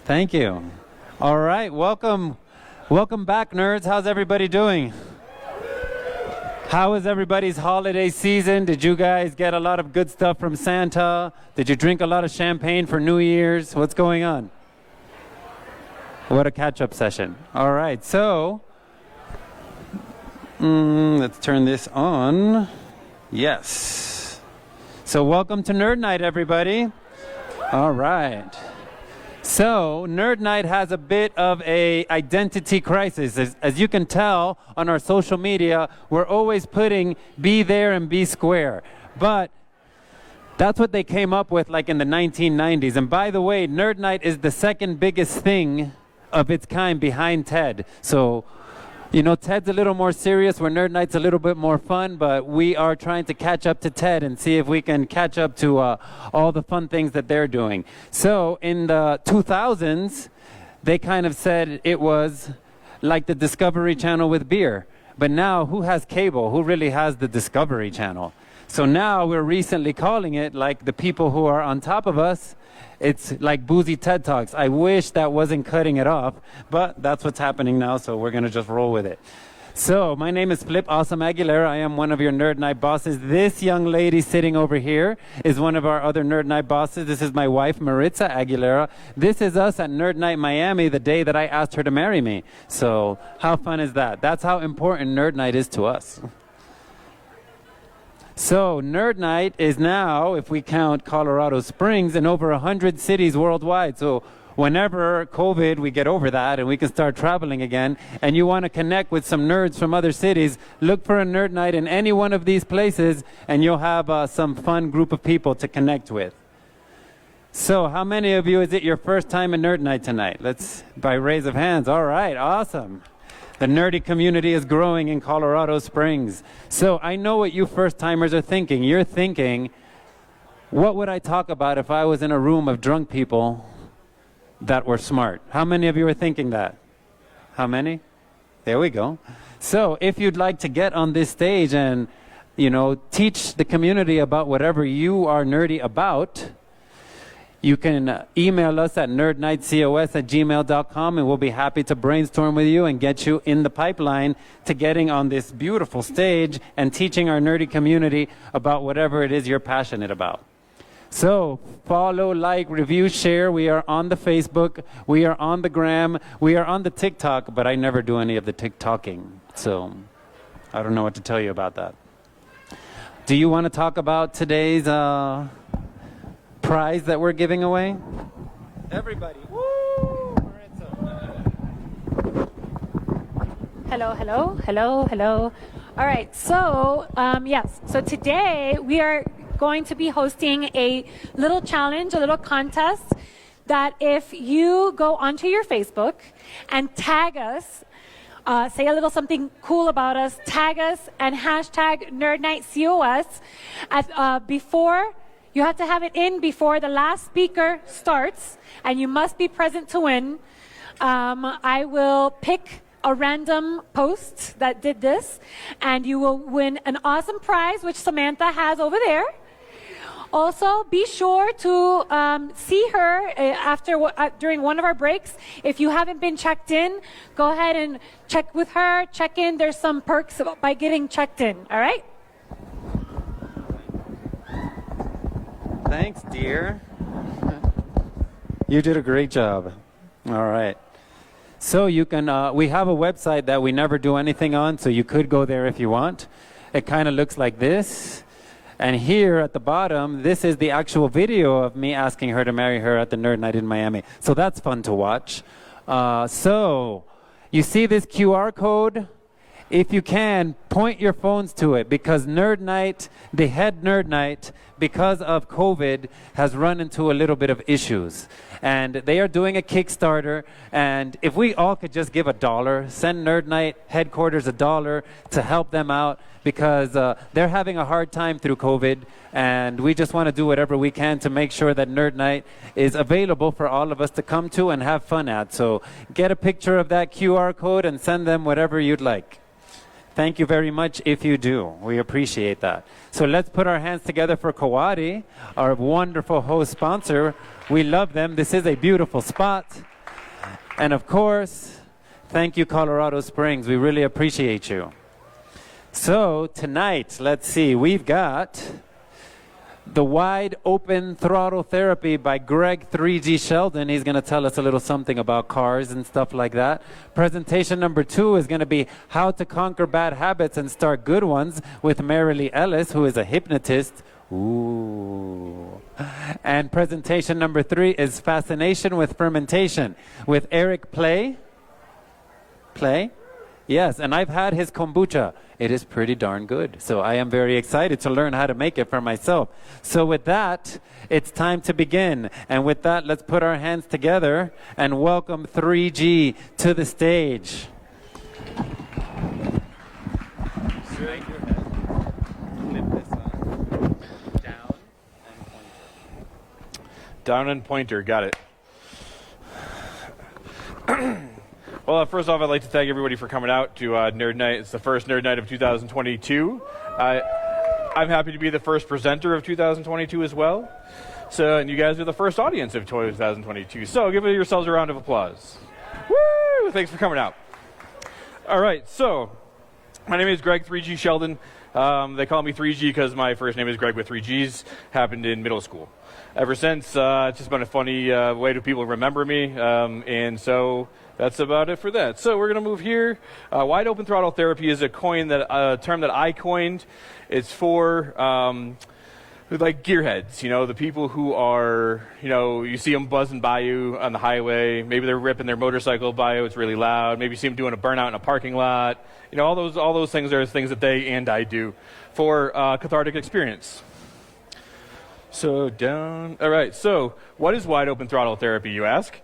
Thank you. All right, welcome back, nerds. How's everybody doing? How was everybody's holiday season? Did you guys get a lot of good stuff from Santa? Did you drink a lot of champagne for New Year's? What's going on? What a catch-up session. All right, so let's turn this on. Yes. So welcome to Nerd Night, everybody. All right. So, Nerd Night has a bit of a identity crisis. As you can tell on our social media, we're always putting be there and be square. But that's what they came up with like in the 1990s. And by the way, Nerd Night is the second biggest thing of its kind behind TED. So, you know, TED's a little more serious, where Nerd Night's a little bit more fun, but we are trying to catch up to TED and see if we can catch up to all the fun things that they're doing. So in the 2000s, they kind of said it was like the Discovery Channel with beer. But now, who has cable? Who really has the Discovery Channel? So now we're recently calling it, like the people who are on top of us, it's like boozy TED Talks. I wish that wasn't cutting it off, but that's what's happening now, so we're going to just roll with it. So, my name is Flip Awesome Aguilera. I am one of your Nerd Night bosses. This young lady sitting over here is one of our other Nerd Night bosses. This is my wife, Maritza Aguilera. This is us at Nerd Night Miami the day that I asked her to marry me. So, how fun is that? That's how important Nerd Night is to us. So, Nerd Night is now, if we count Colorado Springs, in over 100 cities worldwide. So, whenever COVID, we get over that and we can start traveling again, and you want to connect with some nerds from other cities, look for a Nerd Night in any one of these places, and you'll have some fun group of people to connect with. So, how many of you, is it your first time in Nerd Night tonight? Let's, by raise of hands. All right, awesome. The nerdy community is growing in Colorado Springs. So I know what you first-timers are thinking. You're thinking, what would I talk about if I was in a room of drunk people that were smart? How many of you are thinking that? How many? There we go. So if you'd like to get on this stage and, you know, teach the community about whatever you are nerdy about, you can email us at nerdnitecos@gmail.com, and we'll be happy to brainstorm with you and get you in the pipeline to getting on this beautiful stage and teaching our nerdy community about whatever it is you're passionate about. So follow, like, review, share. We are on the Facebook. We are on the Gram. We are on the TikTok, but I never do any of the TikToking. So I don't know what to tell you about that. Do you want to talk about today's prize that we're giving away? Everybody. Woo! Hello, hello, hello, hello. All right, so yes, so today we are going to be hosting a little challenge, a little contest, that if you go onto your Facebook and tag us, say a little something cool about us, tag us and hashtag NerdNightCOS before. You have to have it in before the last speaker starts, and you must be present to win. I will pick a random post that did this, and you will win an awesome prize, which Samantha has over there. Also, be sure to see her during one of our breaks. If you haven't been checked in, go ahead and check with her, check in. There's some perks by getting checked in, all right? Thanks, dear. You did a great job. All right. So you can, we have a website that we never do anything on, so you could go there if you want. It kind of looks like this. And here at the bottom, this is the actual video of me asking her to marry her at the Nerd Night in Miami. So that's fun to watch. So you see this QR code? If you can, point your phones to it, because Nerd Night, the head Nerd Night, because of COVID, has run into a little bit of issues. And they are doing a Kickstarter, and if we all could just give $1, send Nerd Night headquarters $1 to help them out, because they're having a hard time through COVID, and we just want to do whatever we can to make sure that Nerd Night is available for all of us to come to and have fun at. So get a picture of that QR code and send them whatever you'd like. Thank you very much if you do. We appreciate that. So let's put our hands together for Coati, our wonderful host sponsor. We love them. This is a beautiful spot. And of course, thank you, Colorado Springs. We really appreciate you. So tonight, let's see, we've got the Wide Open Throttle Therapy by Gregg 3G Sheldon. He's going to tell us a little something about cars and stuff like that. Presentation number 2 is going to be How to Conquer Bad Habits and Start Good Ones with Merrilee Ellis, who is a hypnotist. Ooh. And presentation number 3 is Fascination with Fermentation with Erik Playe. Playe? Yes, and I've had his kombucha. It is pretty darn good. So I am very excited to learn how to make it for myself. So with that, it's time to begin. And with that, let's put our hands together and welcome 3G to the stage. Down and pointer, got it. Well, first off, I'd like to thank everybody for coming out to Nerd Night. It's the first Nerd Night of 2022. I'm happy to be the first presenter of 2022 as well. So, and you guys are the first audience of 2022. So, give yourselves a round of applause. Woo! Thanks for coming out. All right, so my name is Gregg 3G Sheldon. They call me 3G because my first name is Gregg with 3 Gs. Happened in middle school. Ever since, it's just been a funny way to people remember me, and so that's about it for that. So we're going to move here. Wide open throttle therapy is a term that I coined. It's for like gearheads, you know, the people who are, you know, you see them buzzing by you on the highway. Maybe they're ripping their motorcycle by you. It's really loud. Maybe you see them doing a burnout in a parking lot. You know, all those things are things that they and I do for cathartic experience. So down. All right. So what is wide open throttle therapy, you ask?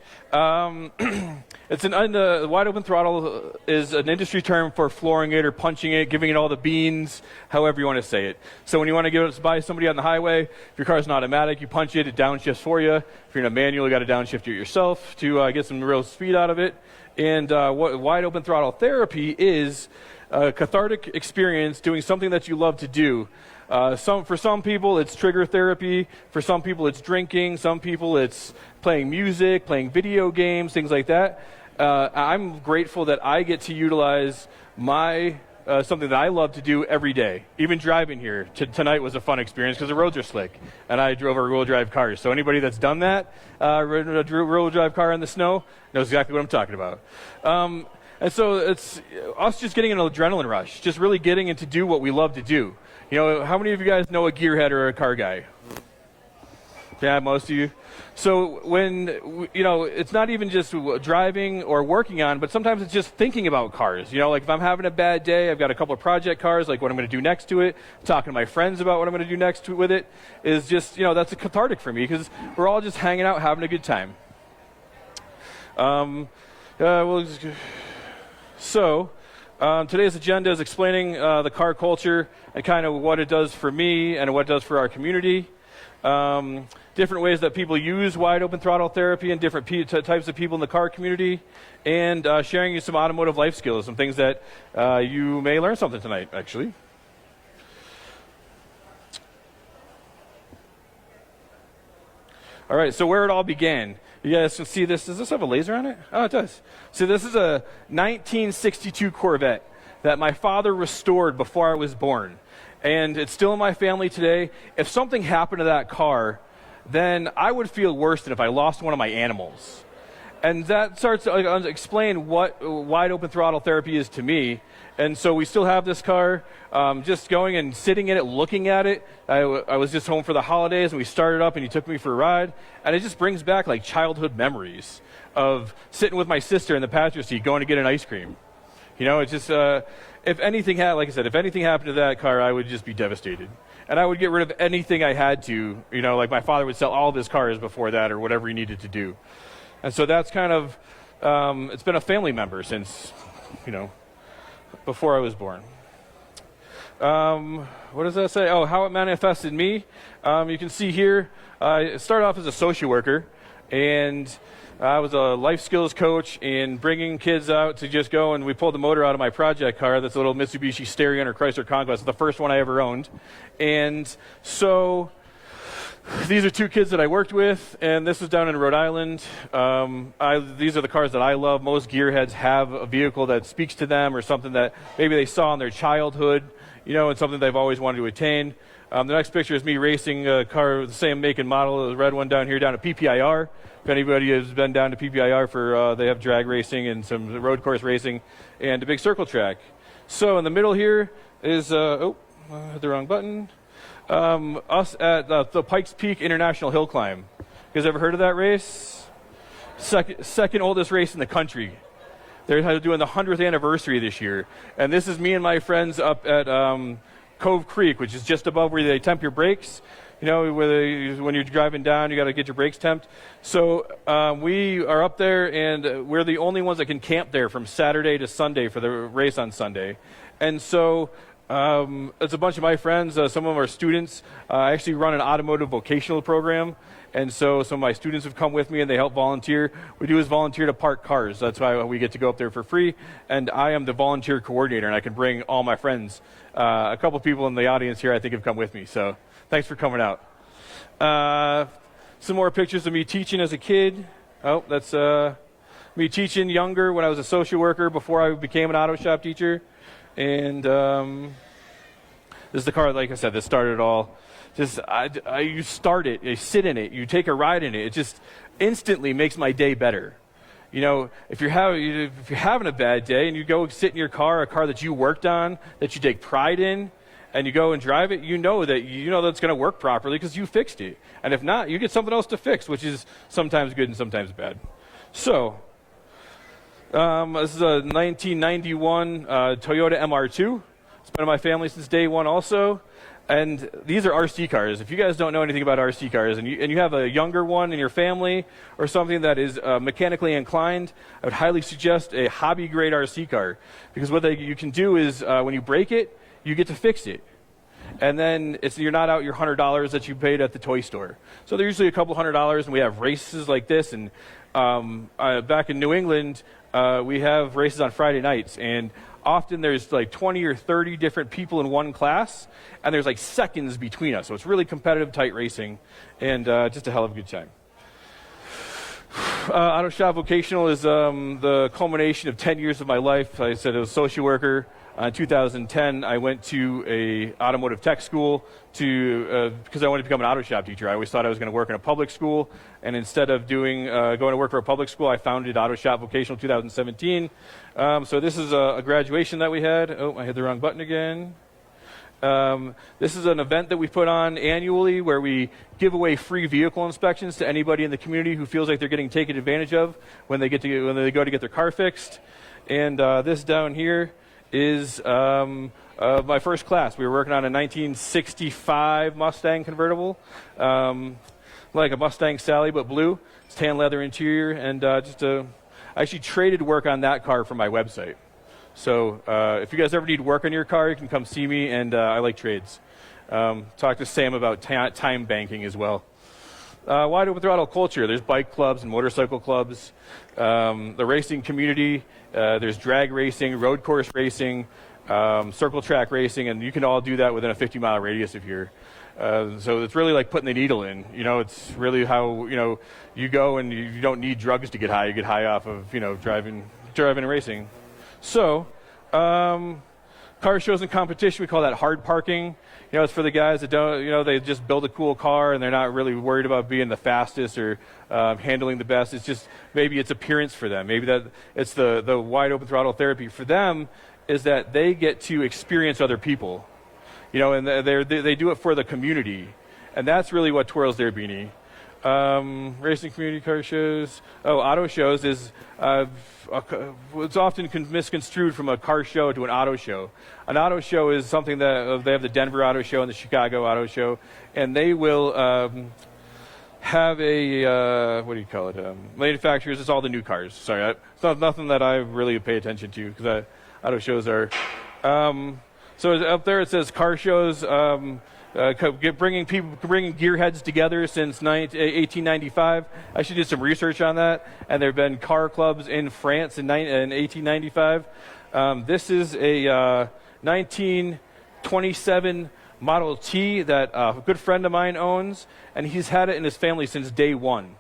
It's wide open throttle is an industry term for flooring it or punching it, giving it all the beans, however you want to say it. So when you want to get by somebody on the highway, if your car's an automatic, you punch it, it downshifts for you. If you're in a manual, you got to downshift it yourself to get some real speed out of it. And what wide open throttle therapy is a cathartic experience doing something that you love to do. For some people, it's trigger therapy. For some people, it's drinking. Some people, it's playing music, playing video games, things like that. I'm grateful that I get to utilize my something that I love to do every day. Even driving here tonight was a fun experience because the roads are slick, and I drove a rear-wheel drive car. So anybody that's done that, ridden a rear-wheel drive car in the snow, knows exactly what I'm talking about. And so it's us just getting an adrenaline rush, just really getting into do what we love to do. You know, how many of you guys know a gearhead or a car guy? Yeah, most of you. So when, you know, it's not even just driving or working on, but sometimes it's just thinking about cars. You know, like if I'm having a bad day, I've got a couple of project cars, like what I'm going to do next to it, talking to my friends about what I'm going to do next with it, is just, you know, that's a cathartic for me because we're all just hanging out, having a good time. Today's agenda is explaining the car culture and kind of what it does for me and what it does for our community. Different ways that people use wide open throttle therapy and different types of people in the car community, and sharing you some automotive life skills, some things that you may learn something tonight, actually. All right, so where it all began. You guys can see this. Does this have a laser on it? Oh, it does. So this is a 1962 Corvette that my father restored before I was born. And it's still in my family today. If something happened to that car, then I would feel worse than if I lost one of my animals. And that starts to explain what wide open throttle therapy is to me. And so we still have this car, just going and sitting in it, looking at it. I was just home for the holidays, and we started up, and he took me for a ride. And it just brings back like childhood memories of sitting with my sister in the passenger seat, going to get an ice cream. You know, it's just, if anything like I said, if anything happened to that car, I would just be devastated. And I would get rid of anything I had to, you know, like my father would sell all of his cars before that or whatever he needed to do. And so that's kind of, it's been a family member since, you know, before I was born. What does that say? Oh, how it manifested me. You can see here, I started off as a social worker. And I was a life skills coach in bringing kids out to just go, and we pulled the motor out of my project car. That's a little Mitsubishi Stereo or Chrysler Conquest. It's the first one I ever owned. And so these are two kids that I worked with, and this was down in Rhode Island. These are the cars that I love. Most gearheads have a vehicle that speaks to them or something that maybe they saw in their childhood, and something they've always wanted to attain. The next picture is me racing a car with the same make and model, the red one down here, down at PPIR. If anybody has been down to PPIR they have drag racing and some road course racing and a big circle track. So in the middle here is, I hit the wrong button. Us at the Pikes Peak International Hill Climb. You guys ever heard of that race? Second oldest race in the country. They're doing the 100th anniversary this year. And this is me and my friends up at Cove Creek, which is just above where they temp your brakes. When you're driving down, you got to get your brakes temped. So we are up there, and we're the only ones that can camp there from Saturday to Sunday for the race on Sunday. And so it's a bunch of my friends. Some of them are students. I actually run an automotive vocational program, and so some of my students have come with me, and they help volunteer. We do is volunteer to park cars. That's why we get to go up there for free, and I am the volunteer coordinator, and I can bring all my friends. A couple people in the audience here I think have come with me, so thanks for coming out. Some more pictures of me teaching as a kid. Oh, that's me teaching younger when I was a social worker before I became an auto shop teacher. And this is the car, like I said, that started it all. You start it, you sit in it, you take a ride in it. It just instantly makes my day better. If you're having a bad day and you go sit in your car, a car that you worked on, that you take pride in, and you go and drive it, that's going to work properly because you fixed it. And if not, you get something else to fix, which is sometimes good and sometimes bad. So this is a 1991 Toyota MR2. It's been in my family since day one also. And these are RC cars. If you guys don't know anything about RC cars and you have a younger one in your family or something that is mechanically inclined, I would highly suggest a hobby-grade RC car. Because what you can do is when you break it, you get to fix it. And then you're not out your $100 that you paid at the toy store. So they're usually a couple $100, and we have races like this. And back in New England, we have races on Friday nights. And often there's like 20 or 30 different people in one class, and there's like seconds between us. So it's really competitive, tight racing, and just a hell of a good time. Auto Shop Vocational is the culmination of 10 years of my life. I said I was a social worker. In 2010, I went to a automotive tech school because I wanted to become an auto shop teacher. I always thought I was going to work in a public school, and instead of going to work for a public school, I founded Auto Shop Vocational 2017. So this is a graduation that we had. Oh, I hit the wrong button again. This is an event that we put on annually where we give away free vehicle inspections to anybody in the community who feels like they're getting taken advantage of when they go to get their car fixed. And this down here is my first class. We were working on a 1965 Mustang convertible, like a Mustang Sally but blue. It's tan leather interior, and I actually traded work on that car for my website. So if you guys ever need work on your car, you can come see me, and I like trades. Talk to Sam about time banking as well. Wide open throttle culture. There's bike clubs and motorcycle clubs. The racing community. There's drag racing, road course racing, circle track racing, and you can all do that within a 50-mile radius of here. So it's really like putting the needle in. It's really how you go, and you don't need drugs to get high. You get high off of driving and racing. So car shows and competition, we call that hard parking. It's for the guys that don't, they just build a cool car and they're not really worried about being the fastest or handling the best. It's just maybe it's appearance for them. Maybe that it's the wide open throttle therapy for them is that they get to experience other people, and they do it for the community, and that's really what twirls their beanie. Racing community car shows. Auto shows is it's often misconstrued from a car show to an auto show. An auto show is something that they have the Denver Auto Show and the Chicago Auto Show, and they will have a what do you call it? Manufacturers. It's all the new cars. Sorry, it's not nothing that I really pay attention to because auto shows are. So up there it says car shows. bringing gearheads together since 1895. I actually did some research on that, and there have been car clubs in France in 1895. This is a 1927 Model T that a good friend of mine owns, and he's had it in his family since day one.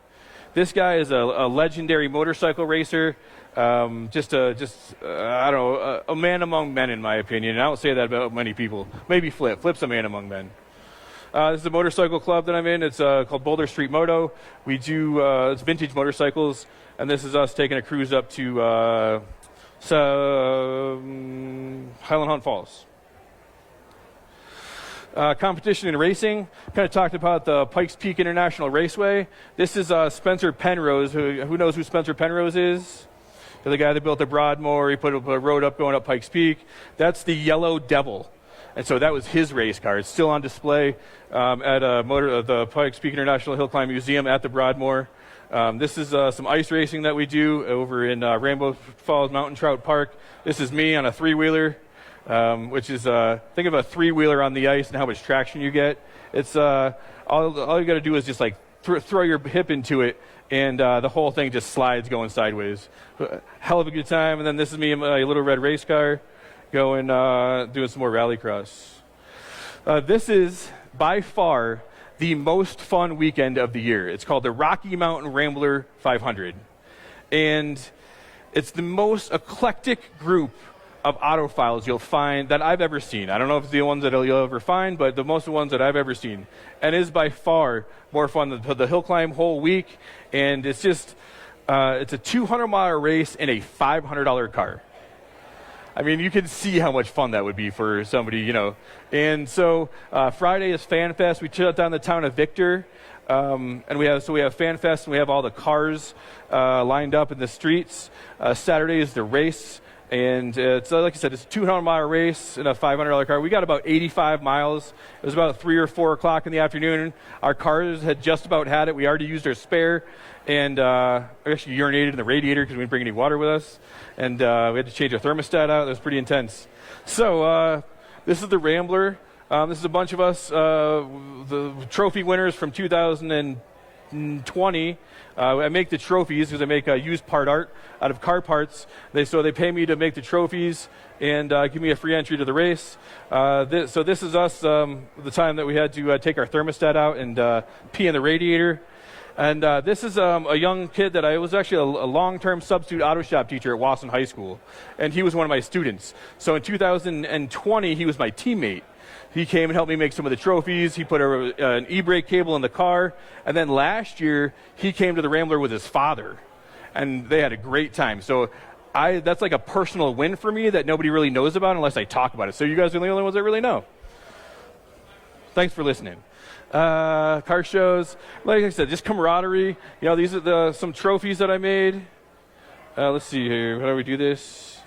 This guy is a legendary motorcycle racer, I don't know, a man among men in my opinion. And I don't say that about many people. Maybe Flip. Flip's a man among men. This is a motorcycle club that I'm in. It's called Boulder Street Moto. We do it's vintage motorcycles, and this is us taking a cruise up to Highland Hunt Falls. Competition and racing. Kind of talked about the Pikes Peak International Raceway. This is Spencer Penrose. Who knows who Spencer Penrose is? The guy that built the Broadmoor. He put a road up going up Pikes Peak. That's the Yellow Devil. And so that was his race car. It's still on display at the Pikes Peak International Hill Climb Museum at the Broadmoor. This is some ice racing that we do over in Rainbow Falls Mountain Trout Park. This is me on a three-wheeler, which is, think of a three-wheeler on the ice and how much traction you get. It's all you got to do is just like throw your hip into it, and the whole thing just slides going sideways. Hell of a good time. And then this is me in my little red race car going, doing some more rallycross. This is by far the most fun weekend of the year. It's called the Rocky Mountain Rambler 500. And it's the most eclectic group of autophiles you'll find that I've ever seen. I don't know if it's the ones that you'll ever find, but the most ones that I've ever seen. And it is by far more fun than the hill climb whole week. And it's just, it's a 200-mile race in a $500 car. I mean, you can see how much fun that would be for somebody, you know. And so Friday is Fan Fest. We shut down the town of Victor. And we have Fan Fest, and we have all the cars lined up in the streets. Saturday is the race. And it's like I said, it's a 200-mile race in a $500 car. We got about 85 miles. It was about 3 or 4 o'clock in the afternoon. Our cars had just about had it. We already used our spare, and we actually urinated in the radiator because we didn't bring any water with us. And we had to change our thermostat out. It was pretty intense. So this is the Rambler. This is a bunch of us, the trophy winners from 2020. I make the trophies because I make used part art out of car parts. So they pay me to make the trophies and give me a free entry to the race. So this is us, the time that we had to take our thermostat out and pee in the radiator. And this is a young kid that I was actually a long-term substitute auto shop teacher at Wasson High School. And he was one of my students. So in 2020, he was my teammate. He came and helped me make some of the trophies. He put an e-brake cable in the car. And then last year, he came to the Rambler with his father. And they had a great time. So that's like a personal win for me that nobody really knows about unless I talk about it. So you guys are the only ones that really know. Thanks for listening. Car shows. Like I said, just camaraderie. You know, these are some trophies that I made. Let's see here. How do we do this?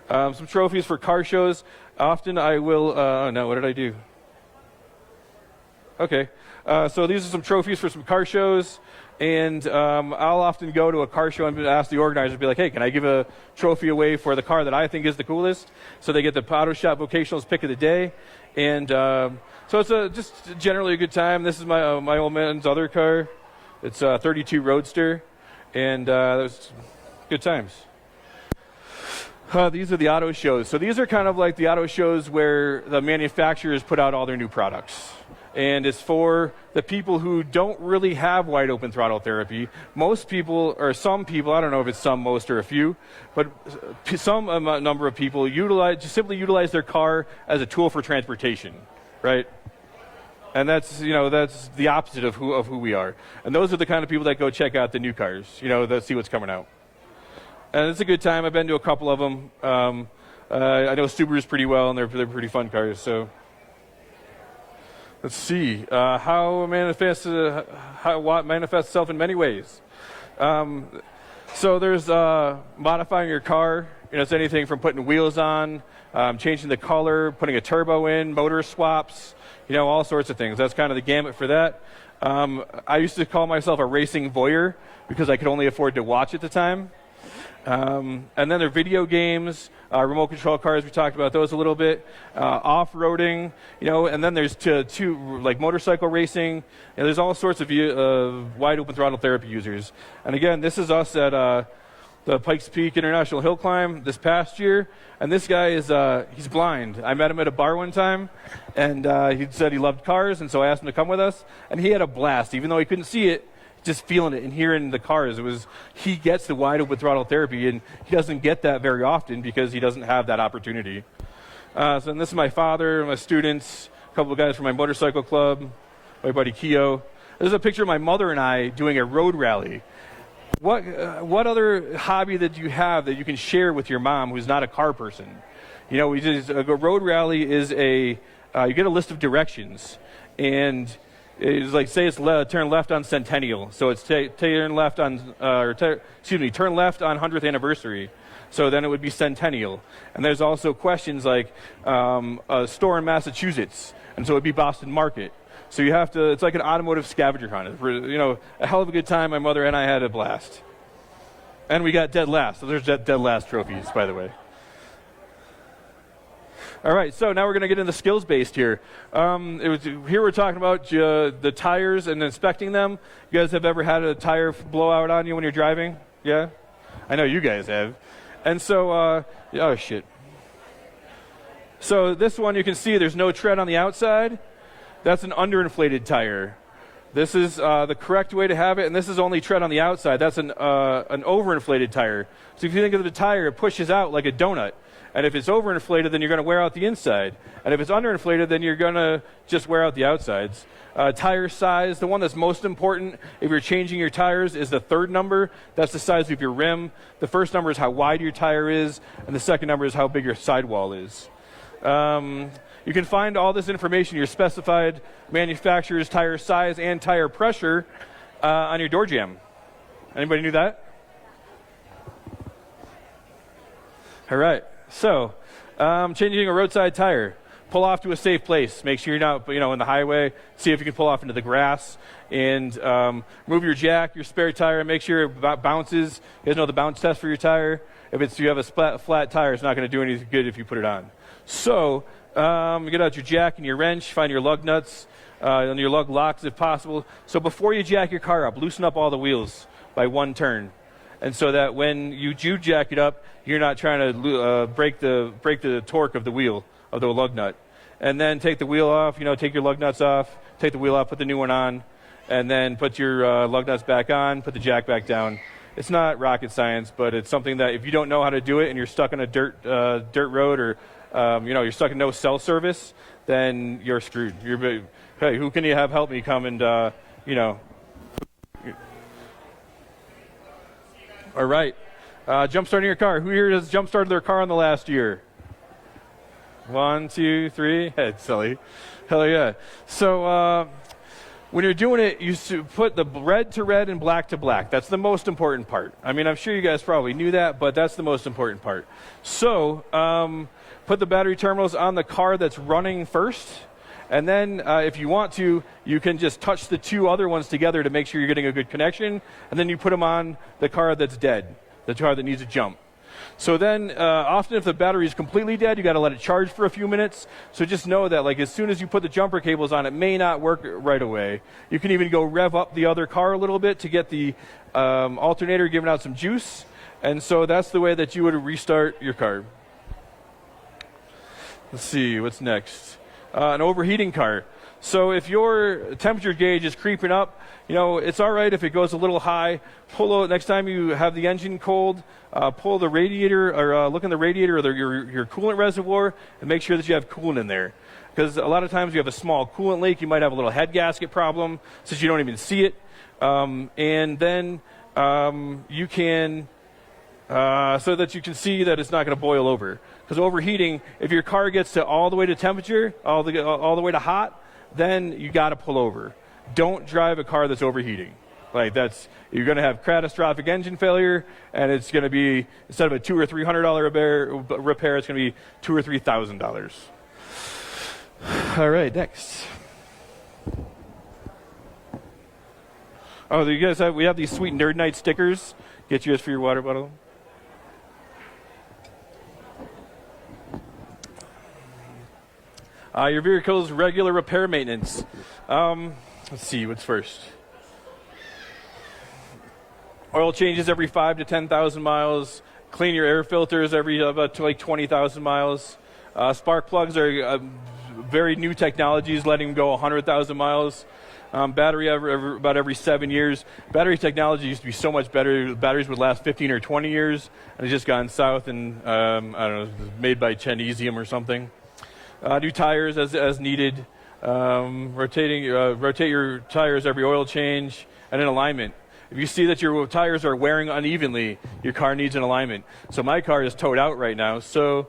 Some trophies for car shows. Often I will, no, what did I do? Okay, so these are some trophies for some car shows, and I'll often go to a car show and ask the organizer, be like, hey, can I give a trophy away for the car that I think is the coolest? So they get the Auto Shop Vocationals pick of the day, and so it's just generally a good time. This is my old man's other car. It's a 32 Roadster, and it was good times. These are the auto shows. So these are kind of like the auto shows where the manufacturers put out all their new products. And it's for the people who don't really have wide open throttle therapy. Most people, or some people, I don't know if it's some, most, or a few, but some number of people just simply utilize their car as a tool for transportation, right? And that's the opposite of who we are. And those are the kind of people that go check out the new cars, that see what's coming out. And it's a good time. I've been to a couple of them. I know Subarus pretty well, and they're pretty fun cars. So let's see how it manifests itself in many ways. So there's modifying your car. It's anything from putting wheels on, changing the color, putting a turbo in, motor swaps. All sorts of things. That's kind of the gamut for that. I used to call myself a racing voyeur because I could only afford to watch at the time. And then there are video games, remote control cars. We talked about those a little bit. Off-roading, and then there's two like motorcycle racing. And there's all sorts of wide open throttle therapy users. And again, this is us at the Pikes Peak International Hill Climb this past year. And this guy is he's blind. I met him at a bar one time, and he said he loved cars, and so I asked him to come with us. And he had a blast, even though he couldn't see it. Just feeling it and hearing the cars. He gets the wide open throttle therapy, and he doesn't get that very often because he doesn't have that opportunity. So this is my father, my students, a couple of guys from my motorcycle club, my buddy Keo. There's a picture of my mother and I doing a road rally. What other hobby that you have that you can share with your mom who's not a car person? A road rally is you get a list of directions, and it's like, say it's turn left on Centennial, so it's turn left on turn left on 100th anniversary. So then it would be Centennial. And there's also questions like a store in Massachusetts, and so it would be Boston Market. So you have to. It's like an automotive scavenger hunt. A hell of a good time. My mother and I had a blast, and we got dead last. So there's dead last trophies, by the way. All right, so now we're going to get into skills-based here. Here we're talking about the tires and inspecting them. You guys have ever had a tire blow out on you when you're driving? Yeah? I know you guys have. And so, oh, shit. So this one, you can see there's no tread on the outside. That's an underinflated tire. This is the correct way to have it, and this is only tread on the outside. That's an overinflated tire. So if you think of the tire, it pushes out like a donut. And if it's overinflated, then you're going to wear out the inside. And if it's underinflated, then you're going to just wear out the outsides. Tire size, the one that's most important if you're changing your tires is the third number. That's the size of your rim. The first number is how wide your tire is, and the second number is how big your sidewall is. You can find all this information, your specified manufacturer's tire size and tire pressure, on your door jamb. Anybody knew that? All right. So, changing a roadside tire. Pull off to a safe place. Make sure you're not, in the highway. See if you can pull off into the grass. And move your jack, your spare tire, and make sure it bounces. You guys know the bounce test for your tire. If you have a flat tire, it's not going to do any good if you put it on. So, get out your jack and your wrench. Find your lug nuts and your lug locks if possible. So before you jack your car up, loosen up all the wheels by one turn. And so that when you do jack it up, you're not trying to break the torque of the wheel, of the lug nut. And then take the wheel off, take your lug nuts off, take the wheel off, put the new one on, and then put your lug nuts back on, put the jack back down. It's not rocket science, but it's something that if you don't know how to do it and you're stuck on a dirt road or you're stuck in no cell service, then you're screwed. Hey, who can you have help me come and, All right. Jump starting your car. Who here has jump started their car in the last year? 1, 2, 3. Head silly. Hell yeah. So when you're doing it, you put the red to red and black to black. That's the most important part. I mean, I'm sure you guys probably knew that, but that's the most important part. So put the battery terminals on the car that's running first. And then if you want to, you can just touch the two other ones together to make sure you're getting a good connection. And then you put them on the car that's dead, the car that needs a jump. So then often if the battery is completely dead, you got to let it charge for a few minutes. So just know that as soon as you put the jumper cables on, it may not work right away. You can even go rev up the other car a little bit to get the alternator giving out some juice. And so that's the way that you would restart your car. Let's see, what's next? An overheating car. So if your temperature gauge is creeping up, it's all right if it goes a little high. Next time you have the engine cold, pull the radiator or look in the radiator or your coolant reservoir and make sure that you have coolant in there. Because a lot of times you have a small coolant leak, you might have a little head gasket problem since you don't even see it. And then you can, so that you can see that it's not going to boil over. Because overheating, if your car gets to all the way to temperature, all the way to hot, then you got to pull over. Don't drive a car that's overheating. You're going to have catastrophic engine failure, and it's going to be, instead of a $200 or $300 repair, it's going to be $2,000 or $3,000. All right, next. Oh, you guys we have these sweet Nerd Night stickers. Get yours for your water bottle. Your vehicle's regular repair maintenance. Let's see, what's first? Oil changes every 5 to 10,000 miles. Clean your air filters every about to like 20,000 miles. Spark plugs are very new technologies, letting them go 100,000 miles. Battery about every 7 years. Battery technology used to be so much better. Batteries would last 15 or 20 years, and it's just gone south and, I don't know, made by Chinesium or something. New tires as needed. Rotate your tires every oil change, and in alignment. If you see that your tires are wearing unevenly, your car needs an alignment. So my car is towed out right now, so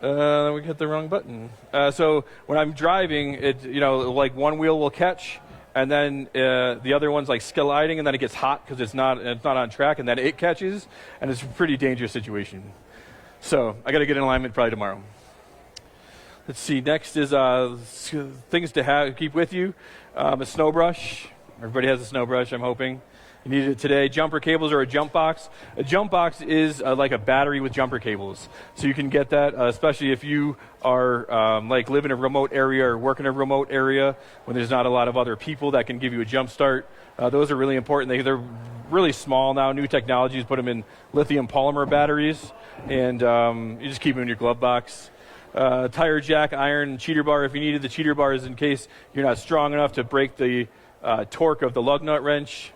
we hit the wrong button. So when I'm driving, like one wheel will catch, and then the other one's like sliding, and then it gets hot because it's not on track, and then it catches, and it's a pretty dangerous situation. So I got to get in alignment probably tomorrow. Let's see. Next is things to keep with you. A snow brush. Everybody has a snow brush, I'm hoping. You need it today. Jumper cables or a jump box. A jump box is like a battery with jumper cables. So you can get that, especially if you are like live in a remote area or work in a remote area when there's not a lot of other people that can give you a jump start. Those are really important. They're really small now. New technologies put them in lithium polymer batteries, and you just keep them in your glove box. Tire jack, iron, cheater bar. If you needed the cheater bars in case you're not strong enough to break the torque of the lug nut wrench.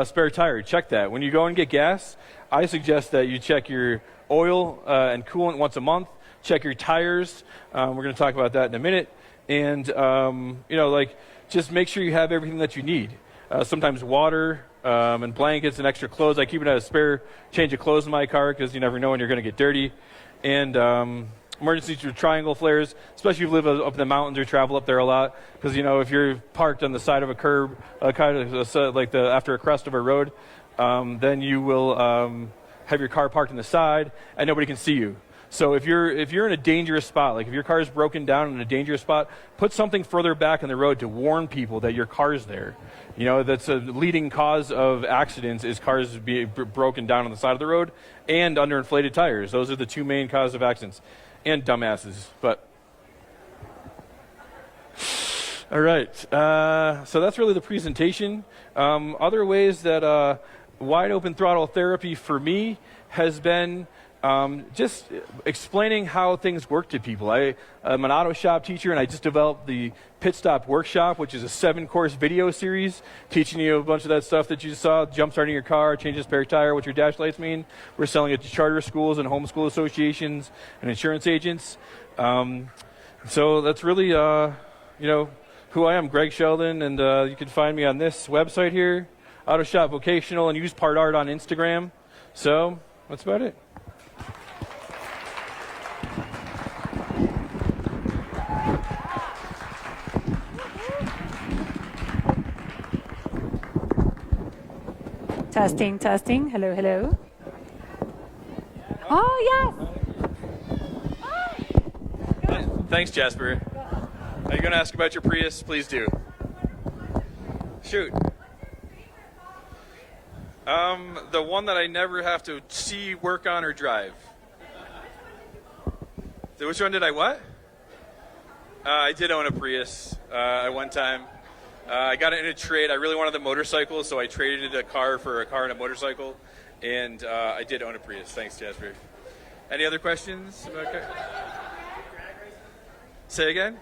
Spare tire, check that. When you go and get gas, I suggest that you check your oil and coolant once a month. Check your tires. We're going to talk about that in a minute. And, just make sure you have everything that you need. Sometimes water and blankets and extra clothes. I keep a spare change of clothes in my car because you never know when you're going to get dirty. And emergency triangle flares, especially if you live up in the mountains or travel up there a lot, because if you're parked on the side of a curb, kind of like after a crest of a road, then you will have your car parked on the side and nobody can see you. So if you're in a dangerous spot, like if your car is broken down in a dangerous spot, put something further back on the road to warn people that your car's there. That's a leading cause of accidents is cars being broken down on the side of the road and underinflated tires. Those are the two main causes of accidents. And dumbasses, but all right. So that's really the presentation. Other ways that wide open throttle therapy for me has been just explaining how things work to people. I'm an auto shop teacher, and I just developed the Pit Stop Workshop, which is a 7-course video series teaching you a bunch of that stuff that you saw, jump starting your car, changing a spare tire, what your dash lights mean. We're selling it to charter schools and homeschool associations and insurance agents. So that's really, who I am, Gregg Sheldon, and you can find me on this website here, Auto Shop Vocational, and use Part Art on Instagram. So that's about it. Testing, testing. Hello, hello. Oh, yes. Thanks, Jasper. Are you going to ask about your Prius? Please do. Shoot. The one that I never have to see, work on, or drive. Which one did I what? I did own a Prius at one time. I got it in a trade. I really wanted the motorcycle, so I traded a car for a car and a motorcycle, and I did own a Prius. Thanks, Jasper. Any other questions about car? Say again?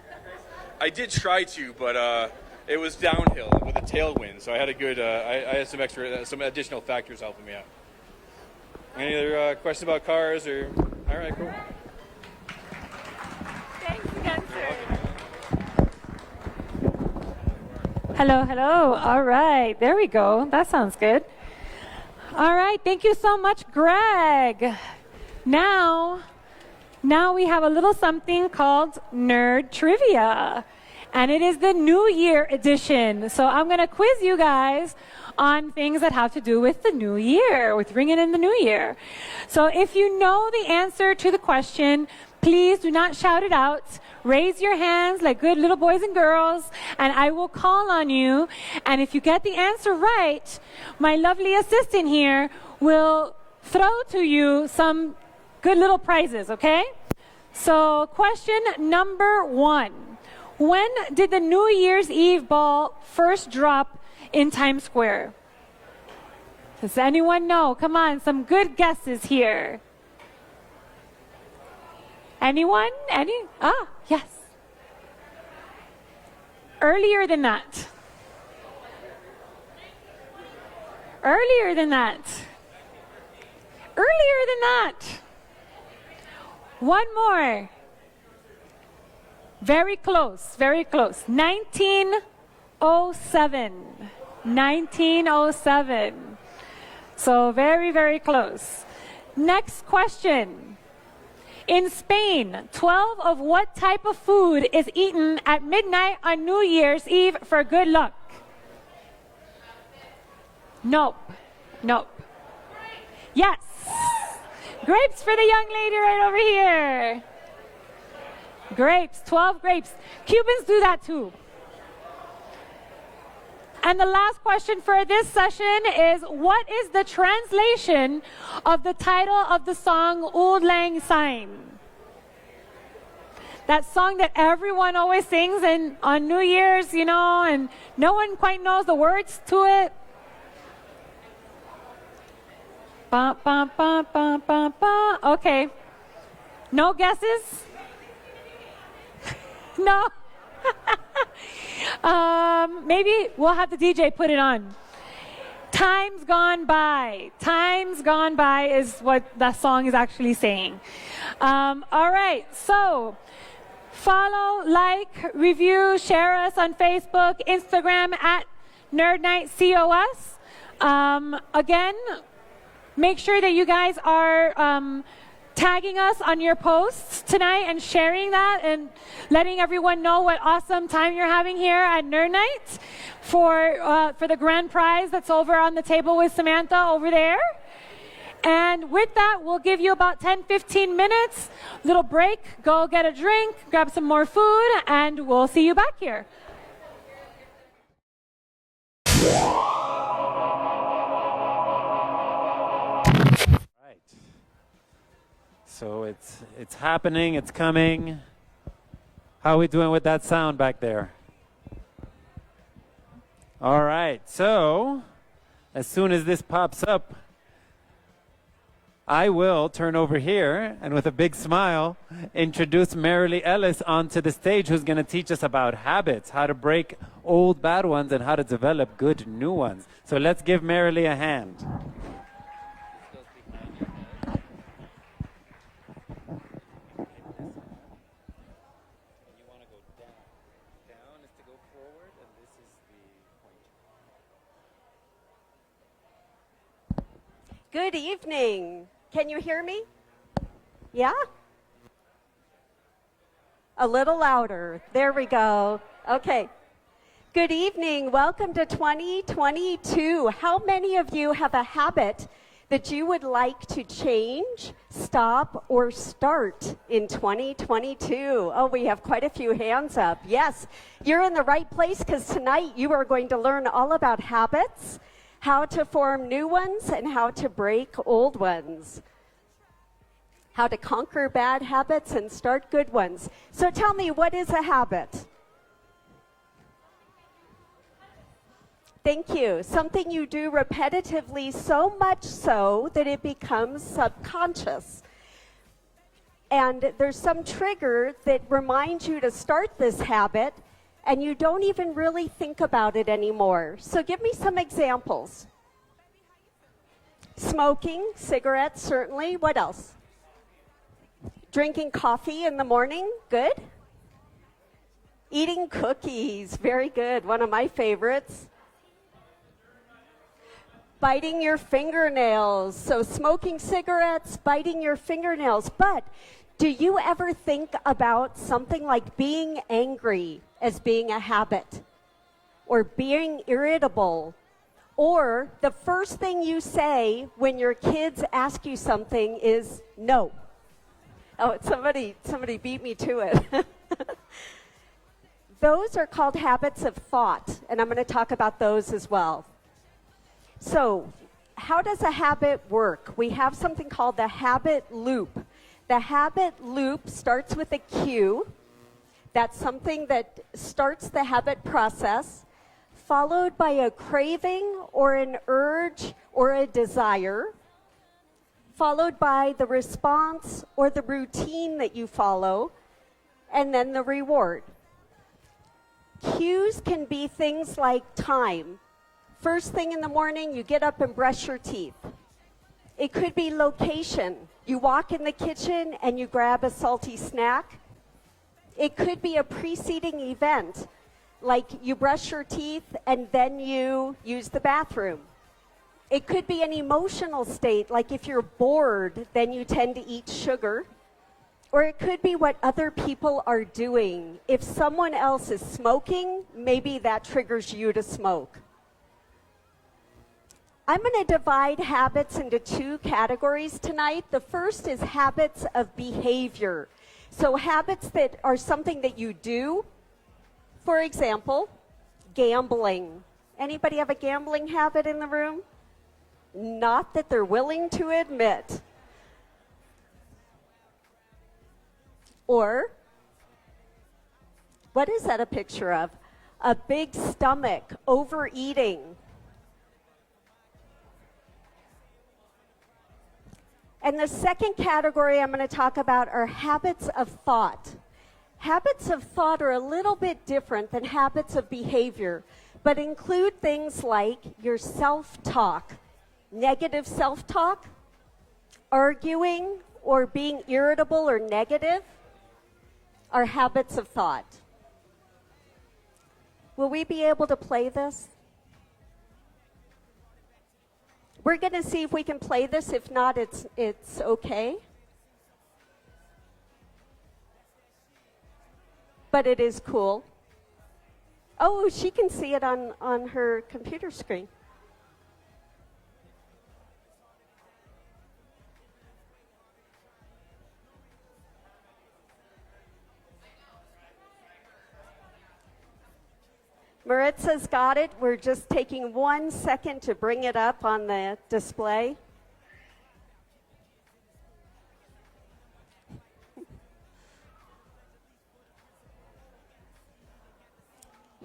I did try to, but it was downhill with a tailwind, so I had a good. I had some additional factors helping me out. Any other questions about cars? Or all right, cool. Thanks again, sir. Hello, hello. All right, there we go. That sounds good. All right, thank you so much, Gregg. Now we have a little something called Nerd Trivia, and it is the New Year edition. So I'm going to quiz you guys on things that have to do with the new year, with ringing in the new year. So if you know the answer to the question, please do not shout it out. Raise your hands like good little boys and girls, and I will call on you. And if you get the answer right, my lovely assistant here will throw to you some good little prizes, okay? So question number 1. When did the New Year's Eve ball first drop in Times Square? Does anyone know? Come on, some good guesses here. Anyone? Yes. Earlier than that. Earlier than that. Earlier than that. One more. Very close, very close. 1907. 1907. So very, very close. Next question. In Spain, 12 of what type of food is eaten at midnight on New Year's Eve for good luck? Nope. Nope. Yes. Grapes for the young lady right over here. Grapes, 12 grapes. Cubans do that too. And the last question for this session is, what is the translation of the title of the song Auld Lang Syne? That song that everyone always sings on New Year's, you know, and no one quite knows the words to it. Ba, ba, ba, ba, ba, ba. Okay. No guesses? No? Maybe we'll have the DJ put it on. Time's Gone By. Time's Gone By is what that song is actually saying. All right, so follow, like, review, share us on Facebook, Instagram at Nite COS. Again, make sure that you guys are tagging us on your posts tonight and sharing that and letting everyone know what awesome time you're having here at Nerd Night for the grand prize that's over on the table with Samantha over there. And with that, we'll give you about 10-15 minutes, little break, go get a drink, grab some more food, and we'll see you back here. So it's happening, it's coming. How are we doing with that sound back there? All right, so as soon as this pops up, I will turn over here and with a big smile introduce Merrilee Ellis onto the stage, who's going to teach us about habits, how to break old bad ones and how to develop good new ones. So let's give Merrilee a hand. Good evening. Can you hear me? Yeah? A little louder. There we go. Okay. Good evening. Welcome to 2022. How many of you have a habit that you would like to change, stop, or start in 2022? Oh, we have quite a few hands up. Yes, you're in the right place because tonight you are going to learn all about habits, how to form new ones, and how to break old ones. How to conquer bad habits and start good ones. So tell me, what is a habit? Thank you. Something you do repetitively, so much so that it becomes subconscious. And there's some trigger that reminds you to start this habit, and you don't even really think about it anymore. So give me some examples. Smoking, cigarettes, certainly. What else? Drinking coffee in the morning, good. Eating cookies, very good, one of my favorites. Biting your fingernails, so smoking cigarettes, biting your fingernails. But do you ever think about something like being angry as being a habit? Or being irritable? Or the first thing you say when your kids ask you something is no. Oh, somebody beat me to it. Those are called habits of thought, and I'm going to talk about those as well. So, how does a habit work? We have something called the habit loop. The habit loop starts with a cue. That's something that starts the habit process, followed by a craving or an urge or a desire, followed by the response or the routine that you follow, and then the reward. Cues can be things like time. First thing in the morning, you get up and brush your teeth. It could be location. You walk in the kitchen and you grab a salty snack. It could be a preceding event, like you brush your teeth and then you use the bathroom. It could be an emotional state, like if you're bored, then you tend to eat sugar. Or it could be what other people are doing. If someone else is smoking, maybe that triggers you to smoke. I'm going to divide habits into two categories tonight. The first is habits of behavior. So habits that are something that you do. For example, gambling. Anybody have a gambling habit in the room? Not that they're willing to admit. Or, what is that a picture of? A big stomach, overeating. And the second category I'm going to talk about are habits of thought. Habits of thought are a little bit different than habits of behavior, but include things like your self-talk, negative self-talk, arguing or being irritable or negative are habits of thought. Will we be able to play this? We're going to see if we can play this. If not, it's okay. But it is cool. Oh, she can see it on her computer screen. Maritza's got it. We're just taking 1 second to bring it up on the display.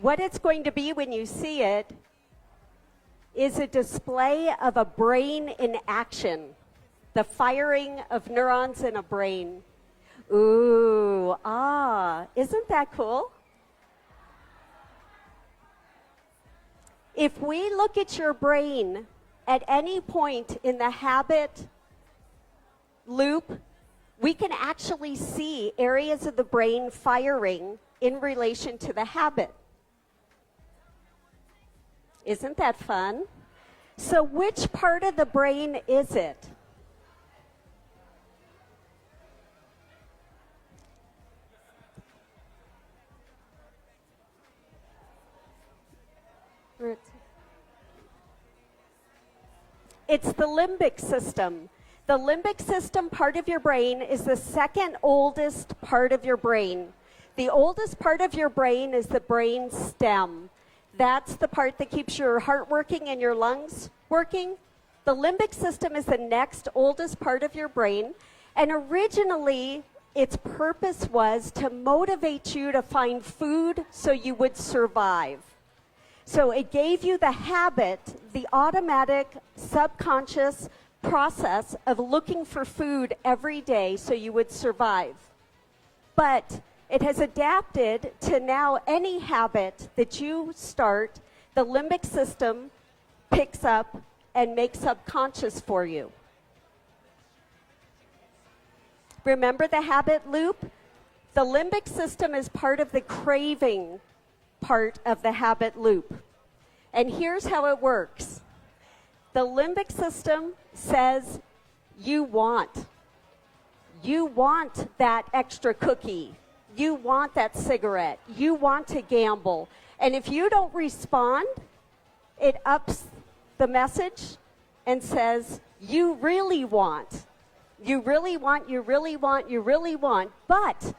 What it's going to be when you see it is a display of a brain in action, the firing of neurons in a brain. Ooh, isn't that cool? If we look at your brain at any point in the habit loop, we can actually see areas of the brain firing in relation to the habit. Isn't that fun? So which part of the brain is it? It's the limbic system. The limbic system part of your brain is the second oldest part of your brain. The oldest part of your brain is the brain stem. That's the part that keeps your heart working and your lungs working. The limbic system is the next oldest part of your brain. And originally, its purpose was to motivate you to find food so you would survive. So it gave you the habit, the automatic subconscious process of looking for food every day so you would survive. But it has adapted to now any habit that you start, the limbic system picks up and makes subconscious for you. Remember the habit loop? The limbic system is part of the craving part of the habit loop. And here's how it works. The limbic system says you want that extra cookie. You want that cigarette. You want to gamble. And if you don't respond, it ups the message and says, you really want. You really want, you really want, you really want. But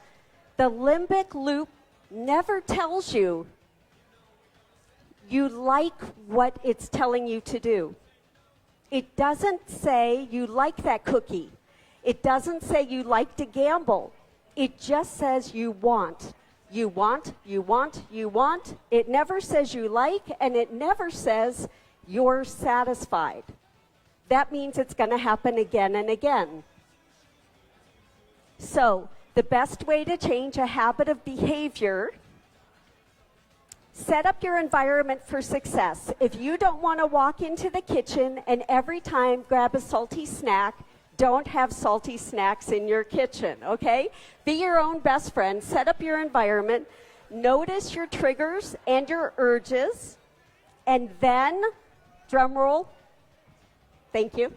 the limbic loop never tells you you like what it's telling you to do. It doesn't say you like that cookie. It doesn't say you like to gamble. It just says you want. You want, you want, you want. It never says you like, and it never says you're satisfied. That means it's going to happen again and again. So, the best way to change a habit of behavior, set up your environment for success. If you don't want to walk into the kitchen and every time grab a salty snack, don't have salty snacks in your kitchen, okay? Be your own best friend. Set up your environment. Notice your triggers and your urges. And then, drum roll. Thank you.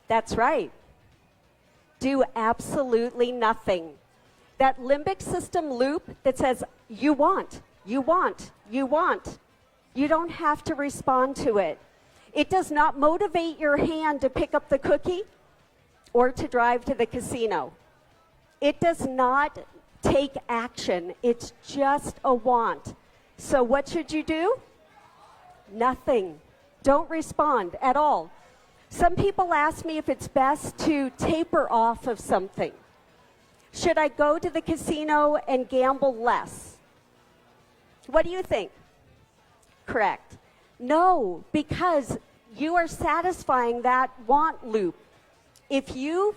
That's right. Do absolutely nothing. That limbic system loop that says, you want, you want, you want. You don't have to respond to it. It does not motivate your hand to pick up the cookie or to drive to the casino. It does not take action. It's just a want. So what should you do? Nothing. Don't respond at all. Some people ask me if it's best to taper off of something. Should I go to the casino and gamble less? What do you think? Correct. No, because you are satisfying that want loop. If you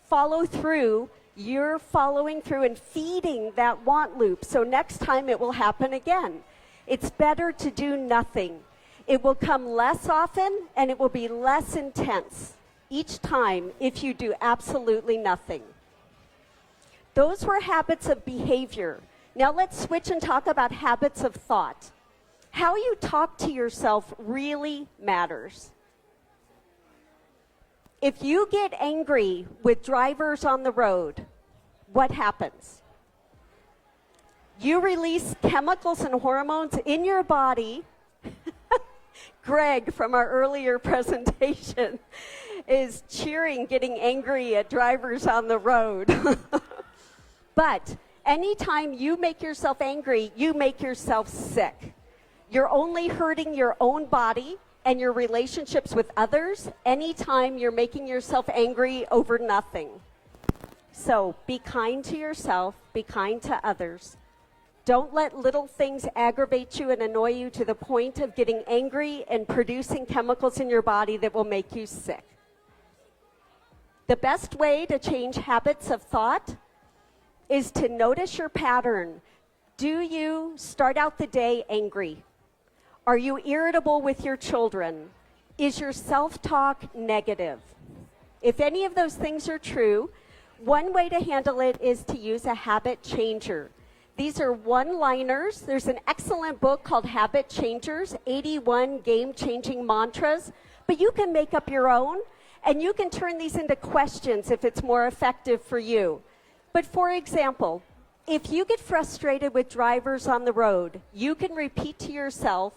follow through, you're following through and feeding that want loop. So next time it will happen again. It's better to do nothing. It will come less often and it will be less intense each time if you do absolutely nothing. Those were habits of behavior. Now let's switch and talk about habits of thought. How you talk to yourself really matters. If you get angry with drivers on the road, what happens? You release chemicals and hormones in your body. Gregg from our earlier presentation is cheering, getting angry at drivers on the road. But anytime you make yourself angry, you make yourself sick. You're only hurting your own body and your relationships with others anytime you're making yourself angry over nothing. So be kind to yourself, be kind to others. Don't let little things aggravate you and annoy you to the point of getting angry and producing chemicals in your body that will make you sick. The best way to change habits of thought is to notice your pattern. Do you start out the day angry? Are you irritable with your children? Is your self-talk negative? If any of those things are true, one way to handle it is to use a habit changer. These are one-liners. There's an excellent book called Habit Changers, 81 Game-Changing Mantras, but you can make up your own, and you can turn these into questions if it's more effective for you. But for example, if you get frustrated with drivers on the road, you can repeat to yourself,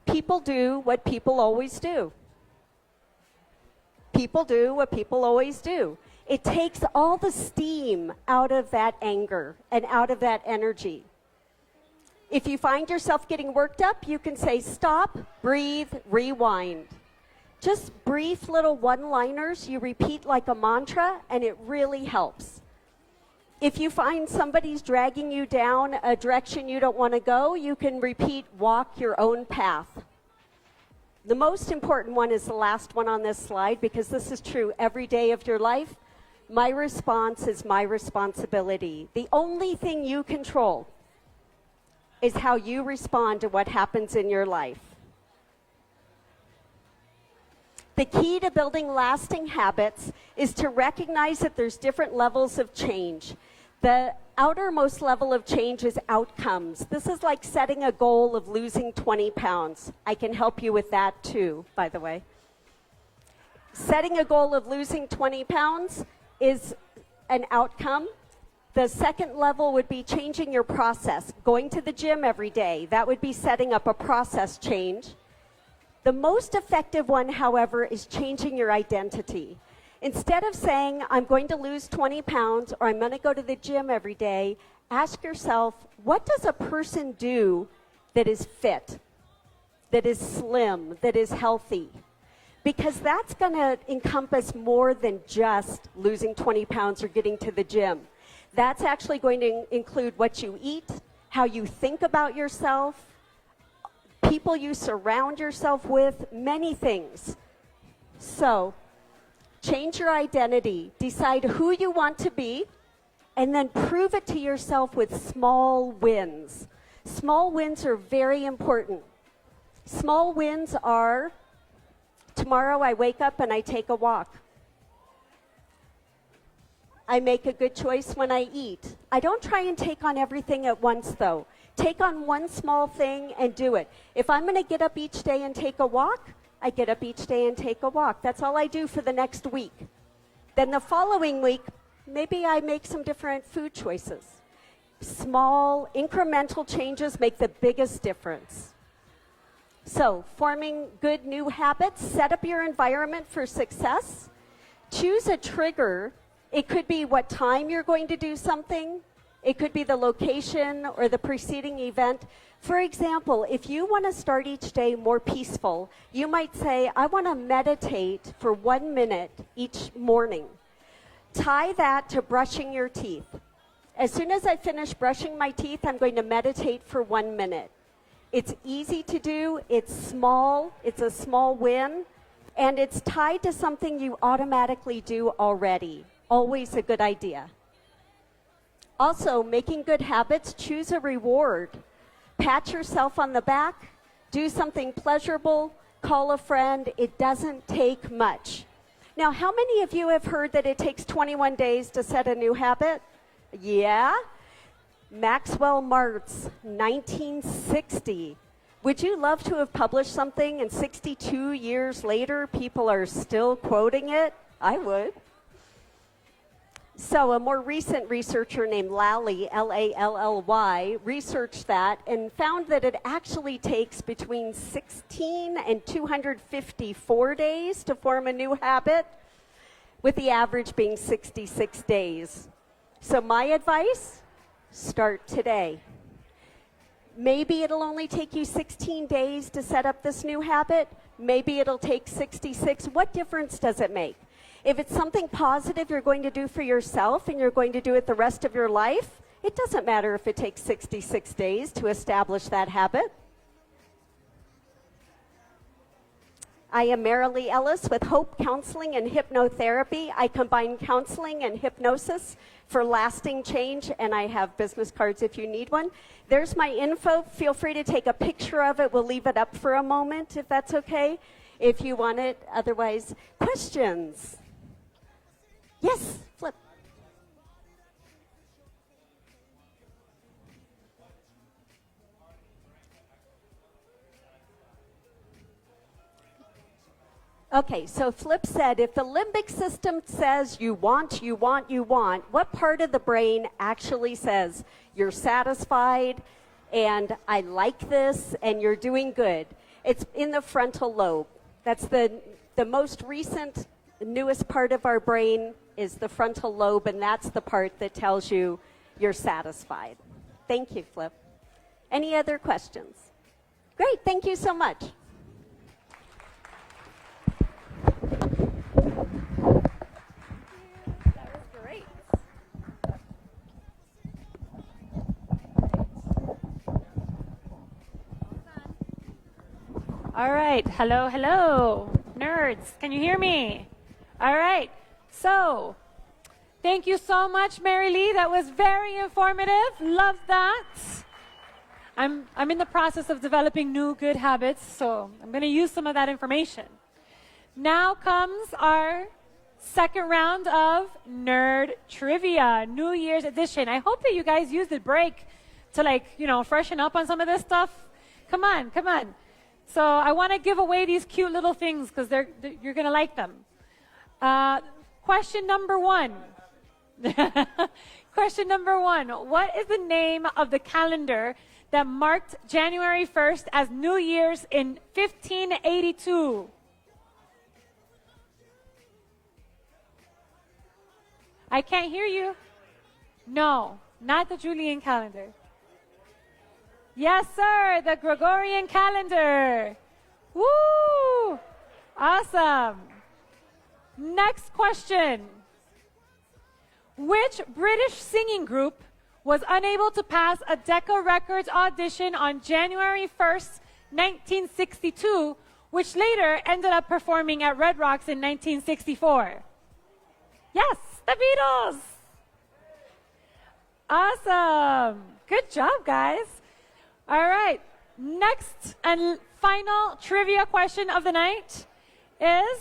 people do what people always do. People do what people always do. It takes all the steam out of that anger and out of that energy. If you find yourself getting worked up, you can say, stop, breathe, rewind. Just brief little one-liners you repeat like a mantra, and it really helps. If you find somebody's dragging you down a direction you don't want to go, you can repeat, walk your own path. The most important one is the last one on this slide, because this is true every day of your life. My response is my responsibility. The only thing you control is how you respond to what happens in your life. The key to building lasting habits is to recognize that there's different levels of change. The outermost level of change is outcomes. This is like setting a goal of losing 20 pounds. I can help you with that too, by the way. Setting a goal of losing 20 pounds is an outcome. The second level would be changing your process, going to the gym every day. That would be setting up a process change. The most effective one, however, is changing your identity. Instead of saying, I'm going to lose 20 pounds or I'm going to go to the gym every day, ask yourself, what does a person do that is fit, that is slim, that is healthy? because that's going to encompass more than just losing 20 pounds or getting to the gym. That's actually going to include what you eat, how you think about yourself, people you surround yourself with, many things. So, change your identity, decide who you want to be, and then prove it to yourself with small wins. Small wins are very important. Small wins are, tomorrow I wake up and I take a walk. I make a good choice when I eat. I don't try and take on everything at once, though. Take on one small thing and do it. If I'm going to get up each day and take a walk, I get up each day and take a walk. That's all I do for the next week. Then the following week, maybe I make some different food choices. Small, incremental changes make the biggest difference. So, forming good new habits, set up your environment for success. Choose a trigger. It could be what time you're going to do something. It could be the location or the preceding event. For example, if you want to start each day more peaceful, you might say, I want to meditate for 1 minute each morning. Tie that to brushing your teeth. As soon as I finish brushing my teeth, I'm going to meditate for 1 minute. It's easy to do, it's small, it's a small win, and it's tied to something you automatically do already. Always a good idea. Also, making good habits, choose a reward. Pat yourself on the back, do something pleasurable, call a friend. It doesn't take much. Now, how many of you have heard that it takes 21 days to set a new habit? Yeah? Maxwell Martz, 1960. Would you love to have published something and 62 years later people are still quoting it? I would. So a more recent researcher named Lally, L-A-L-L-Y, researched that and found that it actually takes between 16 and 254 days to form a new habit, with the average being 66 days. So my advice, start today. Maybe it'll only take you 16 days to set up this new habit. Maybe it'll take 66. What difference does it make? If it's something positive you're going to do for yourself and you're going to do it the rest of your life, it doesn't matter if it takes 66 days to establish that habit. I am Merrilee Ellis with Hope Counseling and Hypnotherapy. I combine counseling and hypnosis for lasting change, and I have business cards if you need one. There's my info. Feel free to take a picture of it. We'll leave it up for a moment if that's okay, if you want it. Otherwise, questions? Yes, Flip. Okay, so Flip said, if the limbic system says you want, you want, you want, what part of the brain actually says you're satisfied and I like this and you're doing good? It's in the frontal lobe. That's the most recent, newest part of our brain is the frontal lobe, and that's the part that tells you you're satisfied. Thank you, Flip. Any other questions? Great, thank you so much. That was great. All right. Hello, hello. Nerds, can you hear me? All right. So, thank you so much, Merrilee. That was very informative. Love that. I'm in the process of developing new good habits, so I'm going to use some of that information. Now comes our second round of Nerd Trivia, New Year's edition. I hope that you guys used the break to freshen up on some of this stuff. Come on, come on. So I want to give away these cute little things because you're going to like them. Question number one. Question number one. What is the name of the calendar that marked January 1st as New Year's in 1582? I can't hear you. No, not the Julian calendar. Yes, sir, the Gregorian calendar. Woo! Awesome. Next question. Which British singing group was unable to pass a Decca Records audition on January 1st, 1962, which later ended up performing at Red Rocks in 1964? Yes, the Beatles. Awesome. Good job, guys. All right. Next and final trivia question of the night is,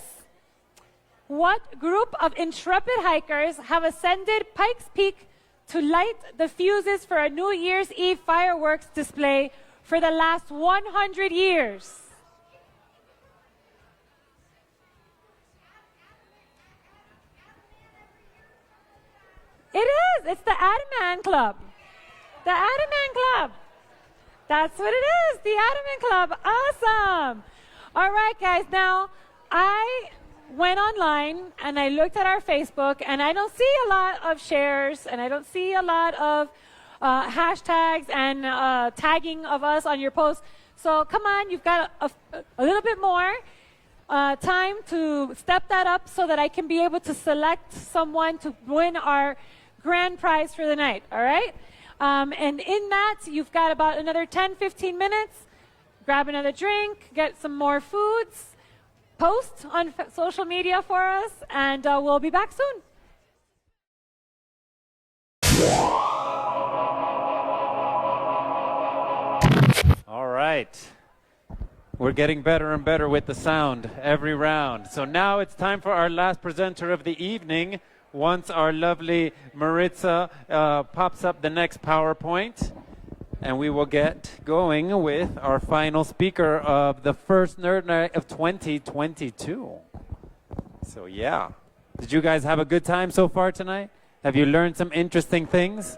what group of intrepid hikers have ascended Pikes Peak to light the fuses for a New Year's Eve fireworks display for the last 100 years? It is. It's the Adaman Club. The Adaman Club. That's what it is. The Adaman Club. Awesome. All right, guys. Now, I went online and I looked at our Facebook, and I don't see a lot of shares, and I don't see a lot of hashtags and tagging of us on your posts. So come on, you've got a little bit more time to step that up so that I can be able to select someone to win our grand prize for the night, all right? And in that, you've got about another 10, 15 minutes. Grab another drink, get some more foods, post on social media for us, and we'll be back soon. All right. We're getting better and better with the sound every round. So now it's time for our last presenter of the evening. Once our lovely Maritza pops up the next PowerPoint, and we will get going with our final speaker of the first Nerd Night of 2022. So yeah. Did you guys have a good time so far tonight? Have you learned some interesting things?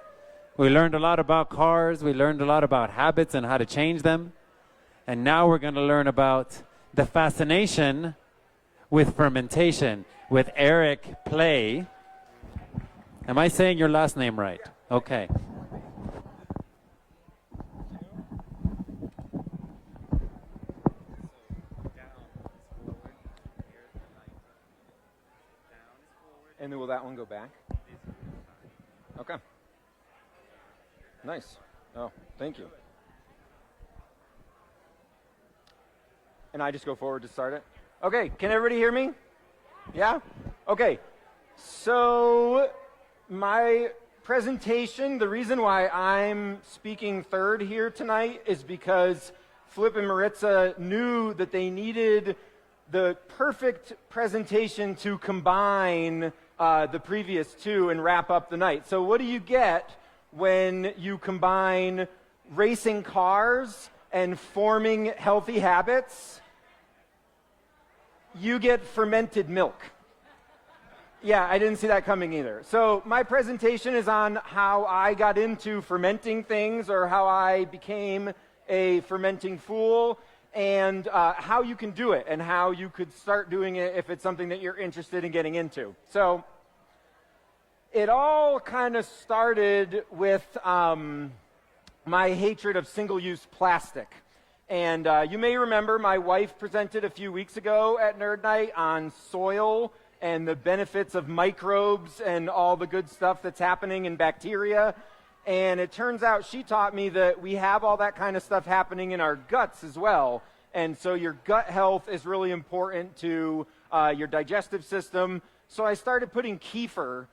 We learned a lot about cars. We learned a lot about habits and how to change them. And now we're going to learn about the fascination with fermentation with Erik Playe. Am I saying your last name right? Okay. And then will that one go back? Okay. Nice. Oh, thank you. And I just go forward to start it? Okay, can everybody hear me? Yeah? Okay. So my presentation, the reason why I'm speaking third here tonight is because Flip and Maritza knew that they needed the perfect presentation to combine the previous two and wrap up the night. So what do you get when you combine racing cars and forming healthy habits? You get fermented milk. Yeah, I didn't see that coming either. So my presentation is on how I got into fermenting things, or how I became a fermenting fool, and how you can do it and how you could start doing it if it's something that you're interested in getting into. So it all kind of started with my hatred of single-use plastic. And you may remember my wife presented a few weeks ago at Nerd Night on soil and the benefits of microbes and all the good stuff that's happening in bacteria. And it turns out she taught me that we have all that kind of stuff happening in our guts as well. And so your gut health is really important to your digestive system. So I started putting kefir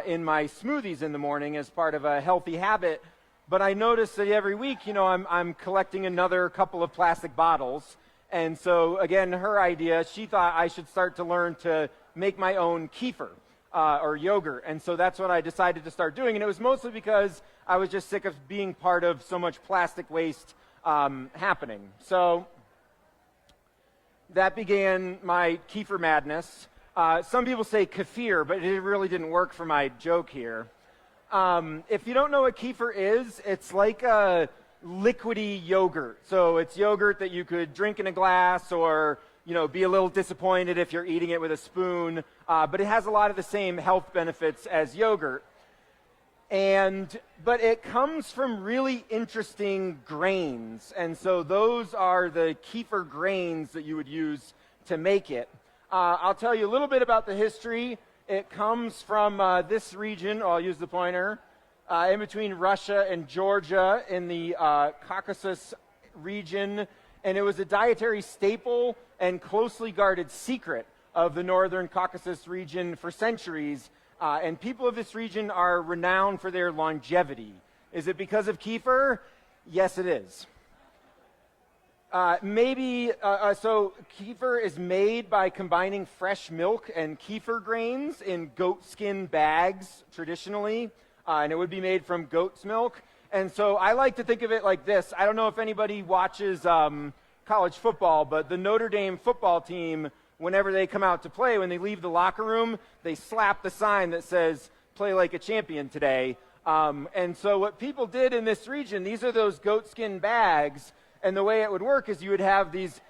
in my smoothies in the morning as part of a healthy habit. But I noticed that every week, you know, I'm collecting another couple of plastic bottles. And so, again, her idea, she thought I should start to learn to make my own kefir or yogurt. And so that's what I decided to start doing. And it was mostly because I was just sick of being part of so much plastic waste happening. So that began my kefir madness. Some people say kefir, but it really didn't work for my joke here. If you don't know what kefir is, it's like a liquidy yogurt. So it's yogurt that you could drink in a glass, or, you know, be a little disappointed if you're eating it with a spoon. But it has a lot of the same health benefits as yogurt. But it comes from really interesting grains. And so those are the kefir grains that you would use to make it. I'll tell you a little bit about the history. It comes from this region. I'll use the pointer. In between Russia and Georgia in the Caucasus region, and it was a dietary staple and closely guarded secret of the northern Caucasus region for centuries, and people of this region are renowned for their longevity. Is it because of kefir? Yes, it is. So kefir is made by combining fresh milk and kefir grains in goat skin bags traditionally, and it would be made from goat's milk. And so I like to think of it like this. I don't know if anybody watches college football, but the Notre Dame football team, whenever they come out to play, when they leave the locker room, they slap the sign that says, "Play like a champion today." And so what people did in this region, these are those goat skin bags, and the way it would work is you would have these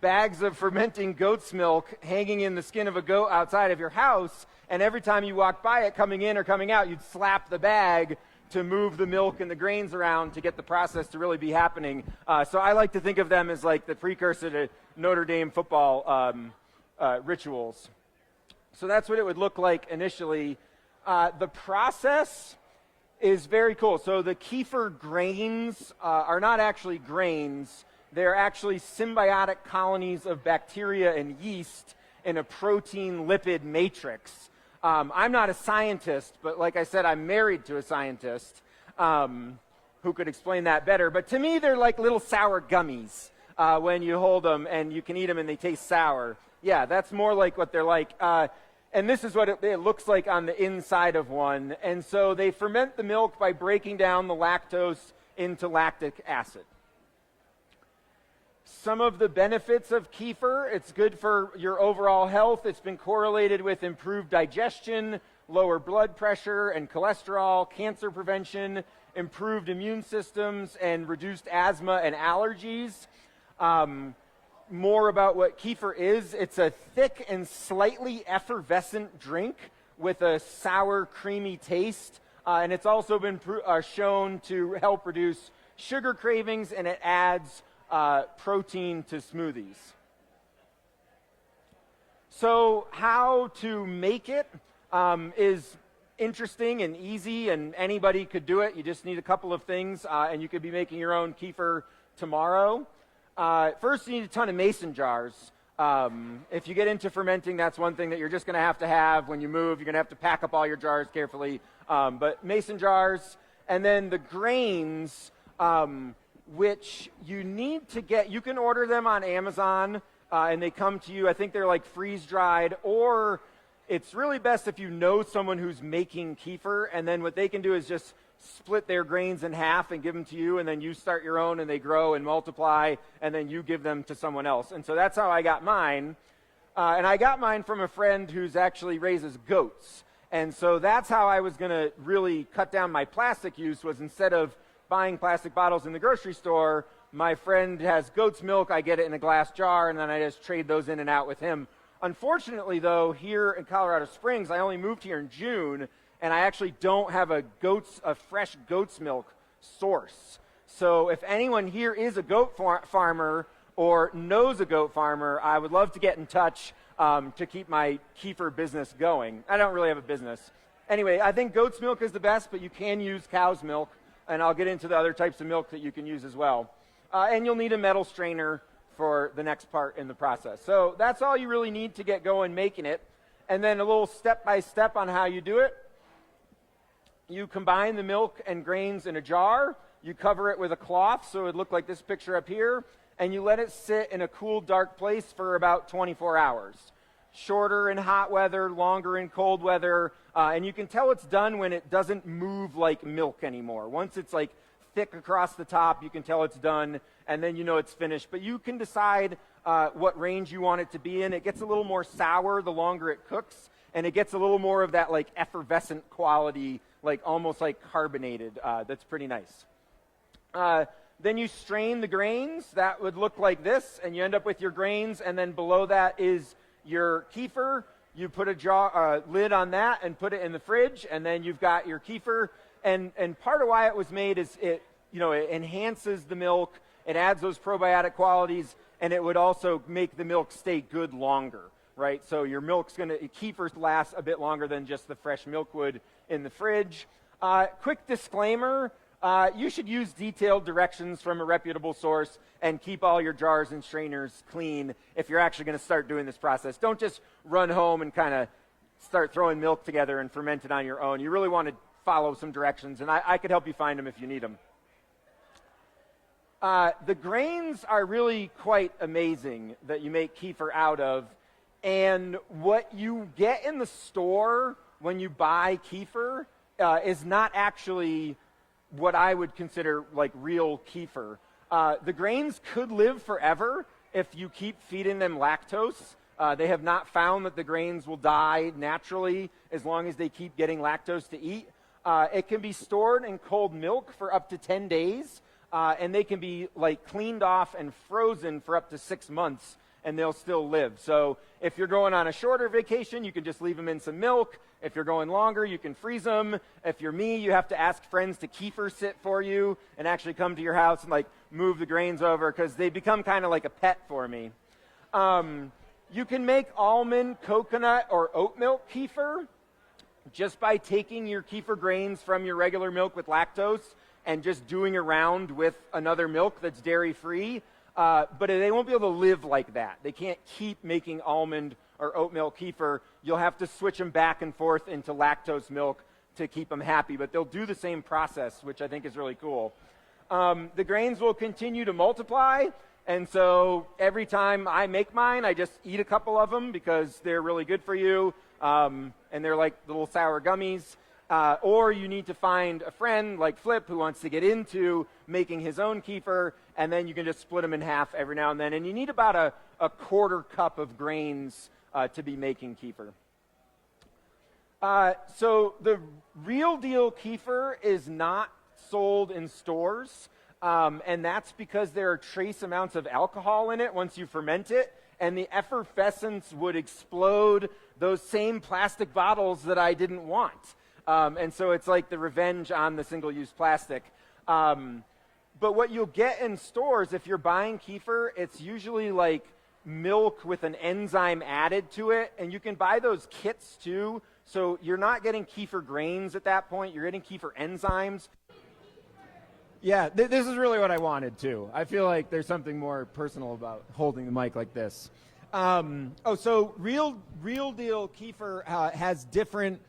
bags of fermenting goat's milk hanging in the skin of a goat outside of your house, and every time you walked by it coming in or coming out, you'd slap the bag to move the milk and the grains around to get the process to really be happening. So I like to think of them as like the precursor to Notre Dame football rituals. So that's what it would look like initially. The process is very cool. So the kefir grains are not actually grains. They're actually symbiotic colonies of bacteria and yeast in a protein lipid matrix. I'm not a scientist, but like I said, I'm married to a scientist who could explain that better. But to me, they're like little sour gummies when you hold them and you can eat them and they taste sour. Yeah, that's more like what they're like. And this is what it looks like on the inside of one. And so they ferment the milk by breaking down the lactose into lactic acid. Some of the benefits of kefir: it's good for your overall health. It's been correlated with improved digestion, lower blood pressure and cholesterol, cancer prevention, improved immune systems, and reduced asthma and allergies. More about what kefir is: it's a thick and slightly effervescent drink with a sour, creamy taste. And it's also been shown to help reduce sugar cravings, and it adds protein to smoothies. So how to make it is interesting and easy, and anybody could do it. You just need a couple of things, and you could be making your own kefir tomorrow. First, you need a ton of mason jars. If you get into fermenting, that's one thing that you're just going to have when you move. You're going to have to pack up all your jars carefully. But mason jars, and then the grains, which you need to get. You can order them on Amazon, and they come to you. I think they're like freeze-dried, or it's really best if you know someone who's making kefir, and then what they can do is just split their grains in half and give them to you, and then you start your own, and they grow and multiply, and then you give them to someone else. And so that's how I got mine. And I got mine from a friend who's actually raises goats. And so that's how I was going to really cut down my plastic use, was instead of buying plastic bottles in the grocery store, my friend has goat's milk, I get it in a glass jar, and then I just trade those in and out with him. Unfortunately, though, here in Colorado Springs, I only moved here in June, and I actually don't have a fresh goat's milk source. So if anyone here is a goat farmer or knows a goat farmer, I would love to get in touch to keep my kefir business going. I don't really have a business. Anyway, I think goat's milk is the best, but you can use cow's milk, and I'll get into the other types of milk that you can use as well. And you'll need a metal strainer for the next part in the process. So that's all you really need to get going making it. And then a little step-by-step on how you do it. You combine the milk and grains in a jar. You cover it with a cloth, so it would look like this picture up here, and you let it sit in a cool, dark place for about 24 hours. Shorter in hot weather, longer in cold weather, and you can tell it's done when it doesn't move like milk anymore. Once it's like thick across the top, you can tell it's done, and then you know it's finished. But you can decide what range you want it to be in. It gets a little more sour the longer it cooks, and it gets a little more of that like effervescent quality, like almost like carbonated. That's pretty nice. Then you strain the grains. That would look like this, and you end up with your grains, and then below that is your kefir. You put a lid on that and put it in the fridge, and then you've got your kefir. And part of why it was made is it enhances the milk, It adds those probiotic qualities, and it would also make the milk stay good longer, right? So your milk's going to, kefir lasts a bit longer than just the fresh milk would in the fridge. Quick disclaimer, you should use detailed directions from a reputable source and keep all your jars and strainers clean if you're actually going to start doing this process. Don't just run home and kind of start throwing milk together and ferment it on your own. You really want to follow some directions, and I could help you find them if you need them. The grains are really quite amazing that you make kefir out of, and what you get in the store when you buy kefir is not actually what I would consider like real kefir. The grains could live forever if you keep feeding them lactose. They have not found that the grains will die naturally as long as they keep getting lactose to eat. It can be stored in cold milk for up to 10 days, and they can be like cleaned off and frozen for up to 6 months, and they'll still live. So if you're going on a shorter vacation, you can just leave them in some milk. If you're going longer, you can freeze them. If you're me, you have to ask friends to kefir sit for you and actually come to your house and like move the grains over, because they become kind of like a pet for me. You can make almond, coconut, or oat milk kefir just by taking your kefir grains from your regular milk with lactose and just doing around with another milk that's dairy-free. But they won't be able to live like that. They can't keep making almond or oat milk kefir. You'll have to switch them back and forth into lactose milk to keep them happy. But they'll do the same process, which I think is really cool. The grains will continue to multiply. And so every time I make mine, I just eat a couple of them because they're really good for you. And they're like little sour gummies. Or you need to find a friend like Flip who wants to get into making his own kefir, and then you can just split them in half every now and then. And you need about a quarter cup of grains to be making kefir. So the real deal kefir is not sold in stores, and that's because there are trace amounts of alcohol in it once you ferment it, and the effervescence would explode those same plastic bottles that I didn't want. And so it's like the revenge on the single-use plastic. But what you'll get in stores, if you're buying kefir, it's usually like milk with an enzyme added to it. And you can buy those kits too. So you're not getting kefir grains at that point. You're getting kefir enzymes. Yeah, this is really what I wanted too. I feel like there's something more personal about holding the mic like this. So real deal kefir has different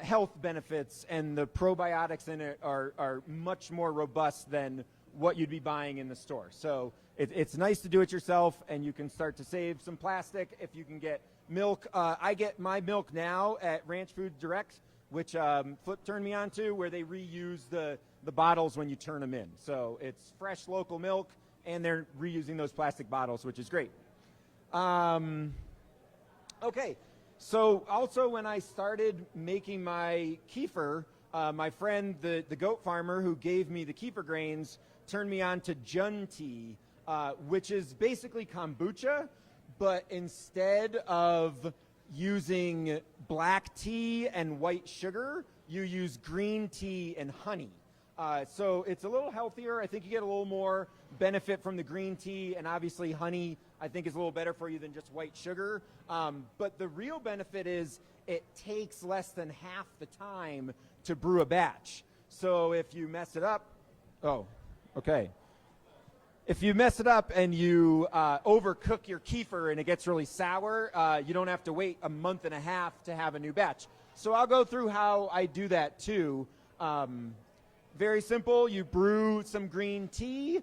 health benefits, and the probiotics in it are much more robust than what you'd be buying in the store. So it's nice to do it yourself, and you can start to save some plastic if you can get milk. I get my milk now at Ranch Food Direct, which Flip turned me on to, where they reuse the bottles when you turn them in. So it's fresh local milk, and they're reusing those plastic bottles, which is great. Okay. So also when I started making my kefir, my friend, the goat farmer who gave me the kefir grains, turned me on to Jun tea, which is basically kombucha, but instead of using black tea and white sugar, you use green tea and honey. So it's a little healthier. I think you get a little more benefit from the green tea, and obviously honey I think is a little better for you than just white sugar. But the real benefit is it takes less than half the time to brew a batch. So if you mess it up, if you mess it up and you overcook your kefir and it gets really sour, you don't have to wait a month and a half to have a new batch. So I'll go through how I do that too. Very simple. You brew some green tea.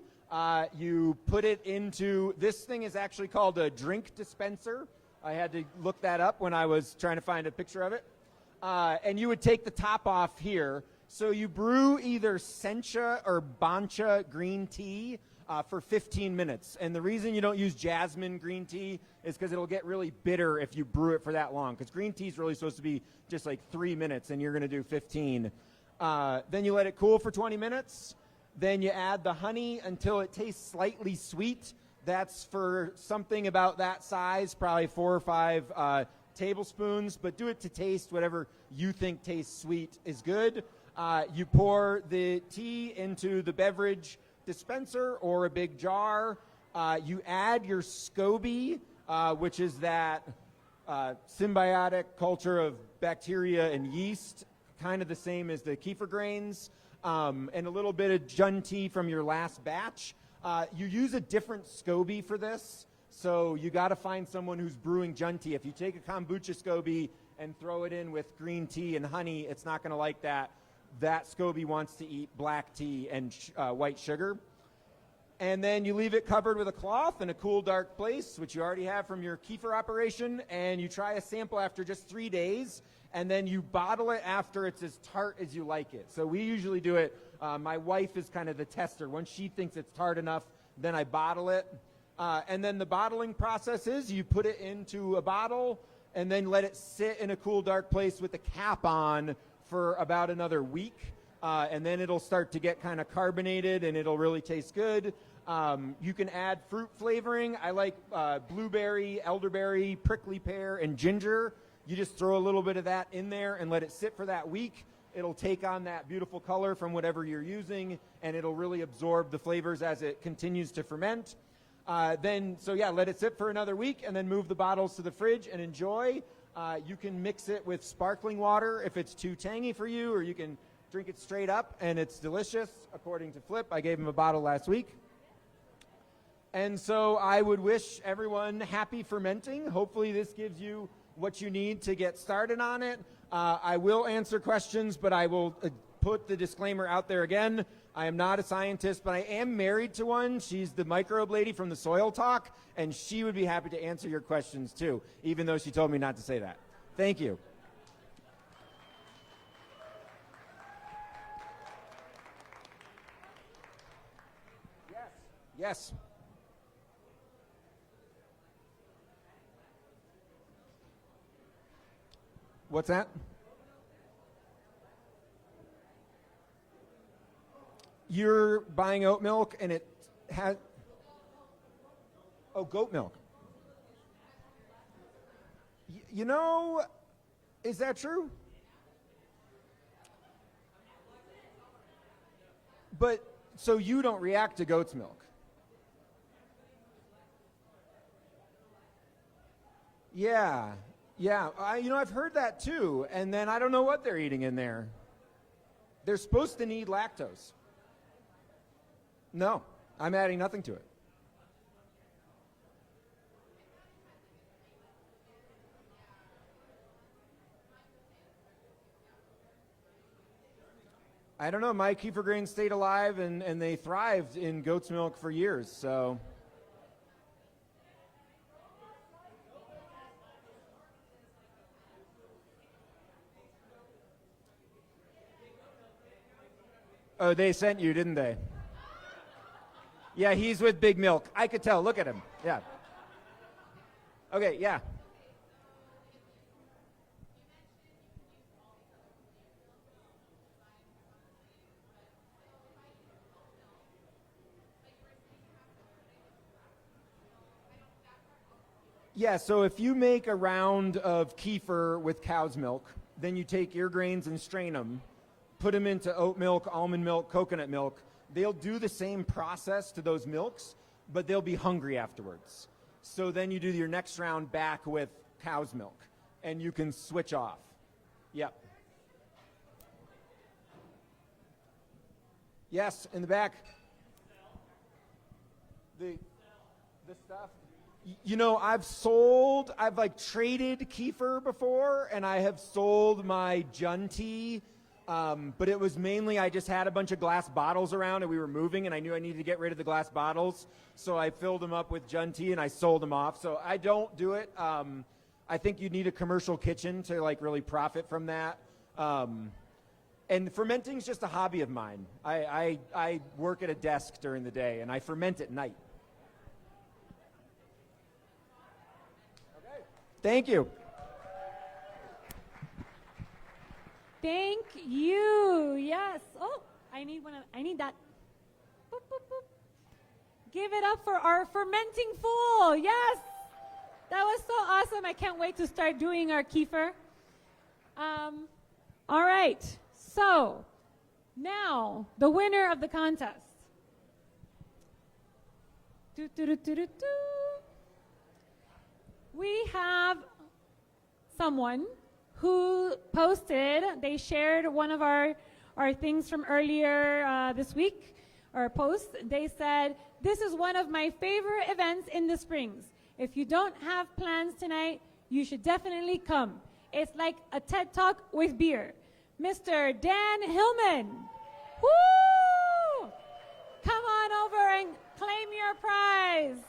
You put it into, this thing is actually called a drink dispenser. I had to look that up when I was trying to find a picture of it. And you would take the top off here. So you brew either sencha or bancha green tea for 15 minutes. And the reason you don't use jasmine green tea is because it'll get really bitter if you brew it for that long. Because green tea is really supposed to be just like 3 minutes, and you're going to do 15. Then you let it cool for 20 minutes. Then you add the honey until it tastes slightly sweet. That's for something about that size, probably 4 or 5 tablespoons. But do it to taste. Whatever you think tastes sweet is good. You pour the tea into the beverage dispenser or a big jar. You add your SCOBY, which is that symbiotic culture of bacteria and yeast, kind of the same as the kefir grains, and a little bit of Junti from your last batch. You use a different SCOBY for this, so you got to find someone who's brewing Junti. If you take a kombucha SCOBY and throw it in with green tea and honey, it's not going to like that. That SCOBY wants to eat black tea and white sugar. And then you leave it covered with a cloth in a cool, dark place, which you already have from your kefir operation, and you try a sample after just 3 days, and then you bottle it after it's as tart as you like it. So we usually do it. My wife is kind of the tester. Once she thinks it's tart enough, then I bottle it. And then the bottling process is you put it into a bottle and then let it sit in a cool, dark place with the cap on for about another week. And then it'll start to get kind of carbonated and it'll really taste good. You can add fruit flavoring. I like blueberry, elderberry, prickly pear, and ginger. You just throw a little bit of that in there and let it sit for that week. It'll take on that beautiful color from whatever you're using, and it'll really absorb the flavors as it continues to ferment. Let it sit for another week and then move the bottles to the fridge and enjoy. You can mix it with sparkling water if it's too tangy for you, or you can drink it straight up, and it's delicious, according to Flip. I gave him a bottle last week. And so I would wish everyone happy fermenting. Hopefully this gives you what you need to get started on it. I will answer questions, but I will put the disclaimer out there again. I am not a scientist, but I am married to one. She's the microbe lady from the Soil Talk, and she would be happy to answer your questions too, even though she told me not to say that. Thank you. Yes. What's that? You're buying oat milk and it has... Oh, goat milk. You know, is that true? But, so you don't react to goat's milk? Yeah. I've heard that too, and then I don't know what they're eating in there. They're supposed to need lactose. No, I'm adding nothing to it. I don't know. My kefir grains stayed alive, and they thrived in goat's milk for years, so... Oh, they sent you, didn't they? Yeah, he's with Big Milk. I could tell. Look at him. Yeah. Okay, yeah. Yeah, so if you make a round of kefir with cow's milk, then you take your grains and strain them, put them into oat milk, almond milk, coconut milk. They'll do the same process to those milks, but they'll be hungry afterwards. So then you do your next round back with cow's milk, and you can switch off. Yep. Yes, in the back. The stuff. You know, I've traded kefir before, and I have sold my Junti. But it was mainly I just had a bunch of glass bottles around and we were moving and I knew I needed to get rid of the glass bottles. So I filled them up with Junti and I sold them off. So I don't do it. I think you need a commercial kitchen to really profit from that. And fermenting is just a hobby of mine. I work at a desk during the day and I ferment at night. Okay. Thank you. Thank you. Yes. Oh, I need that. Boop, boop, boop. Give it up for our fermenting fool. Yes. That was so awesome. I can't wait to start doing our kefir. All right. So, now, the winner of the contest. We have someone who posted, they shared one of our things from earlier this week, our post. They said, "This is one of my favorite events in the Springs. If you don't have plans tonight, you should definitely come. It's like a TED Talk with beer." Mr. Dan Hillman. Woo! Come on over and claim your prize.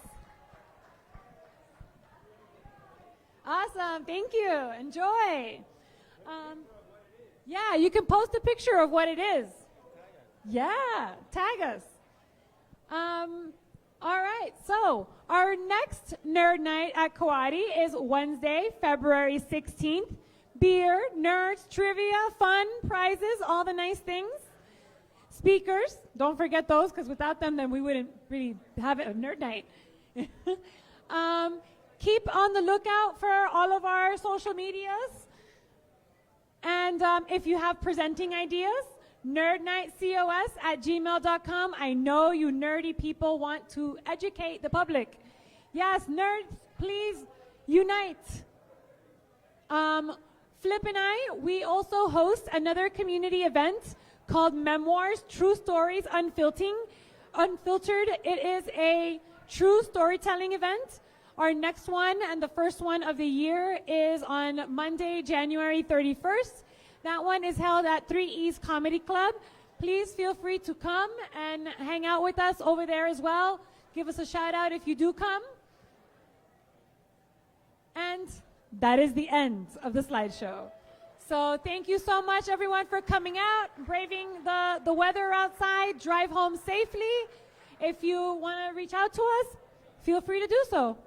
Awesome, thank you, enjoy. Yeah, you can post a picture of what it is. Yeah, tag us. All right, so our next Nerd Night at Coati is Wednesday, February 16th. Beer, nerds, trivia, fun, prizes, all the nice things. Speakers, don't forget those, because without them, then we wouldn't really have a Nerd Night. Keep on the lookout for all of our social medias. And if you have presenting ideas, nerdnightcos@gmail.com. I know you nerdy people want to educate the public. Yes, nerds, please unite. Flip and I, we also host another community event called Memoirs, True Stories Unfiltered. It is a true storytelling event. Our next one and the first one of the year is on Monday, January 31st. That one is held at 3E's Comedy Club. Please feel free to come and hang out with us over there as well. Give us a shout out if you do come. And that is the end of the slideshow. So thank you so much, everyone, for coming out, braving the weather outside. Drive home safely. If you want to reach out to us, feel free to do so.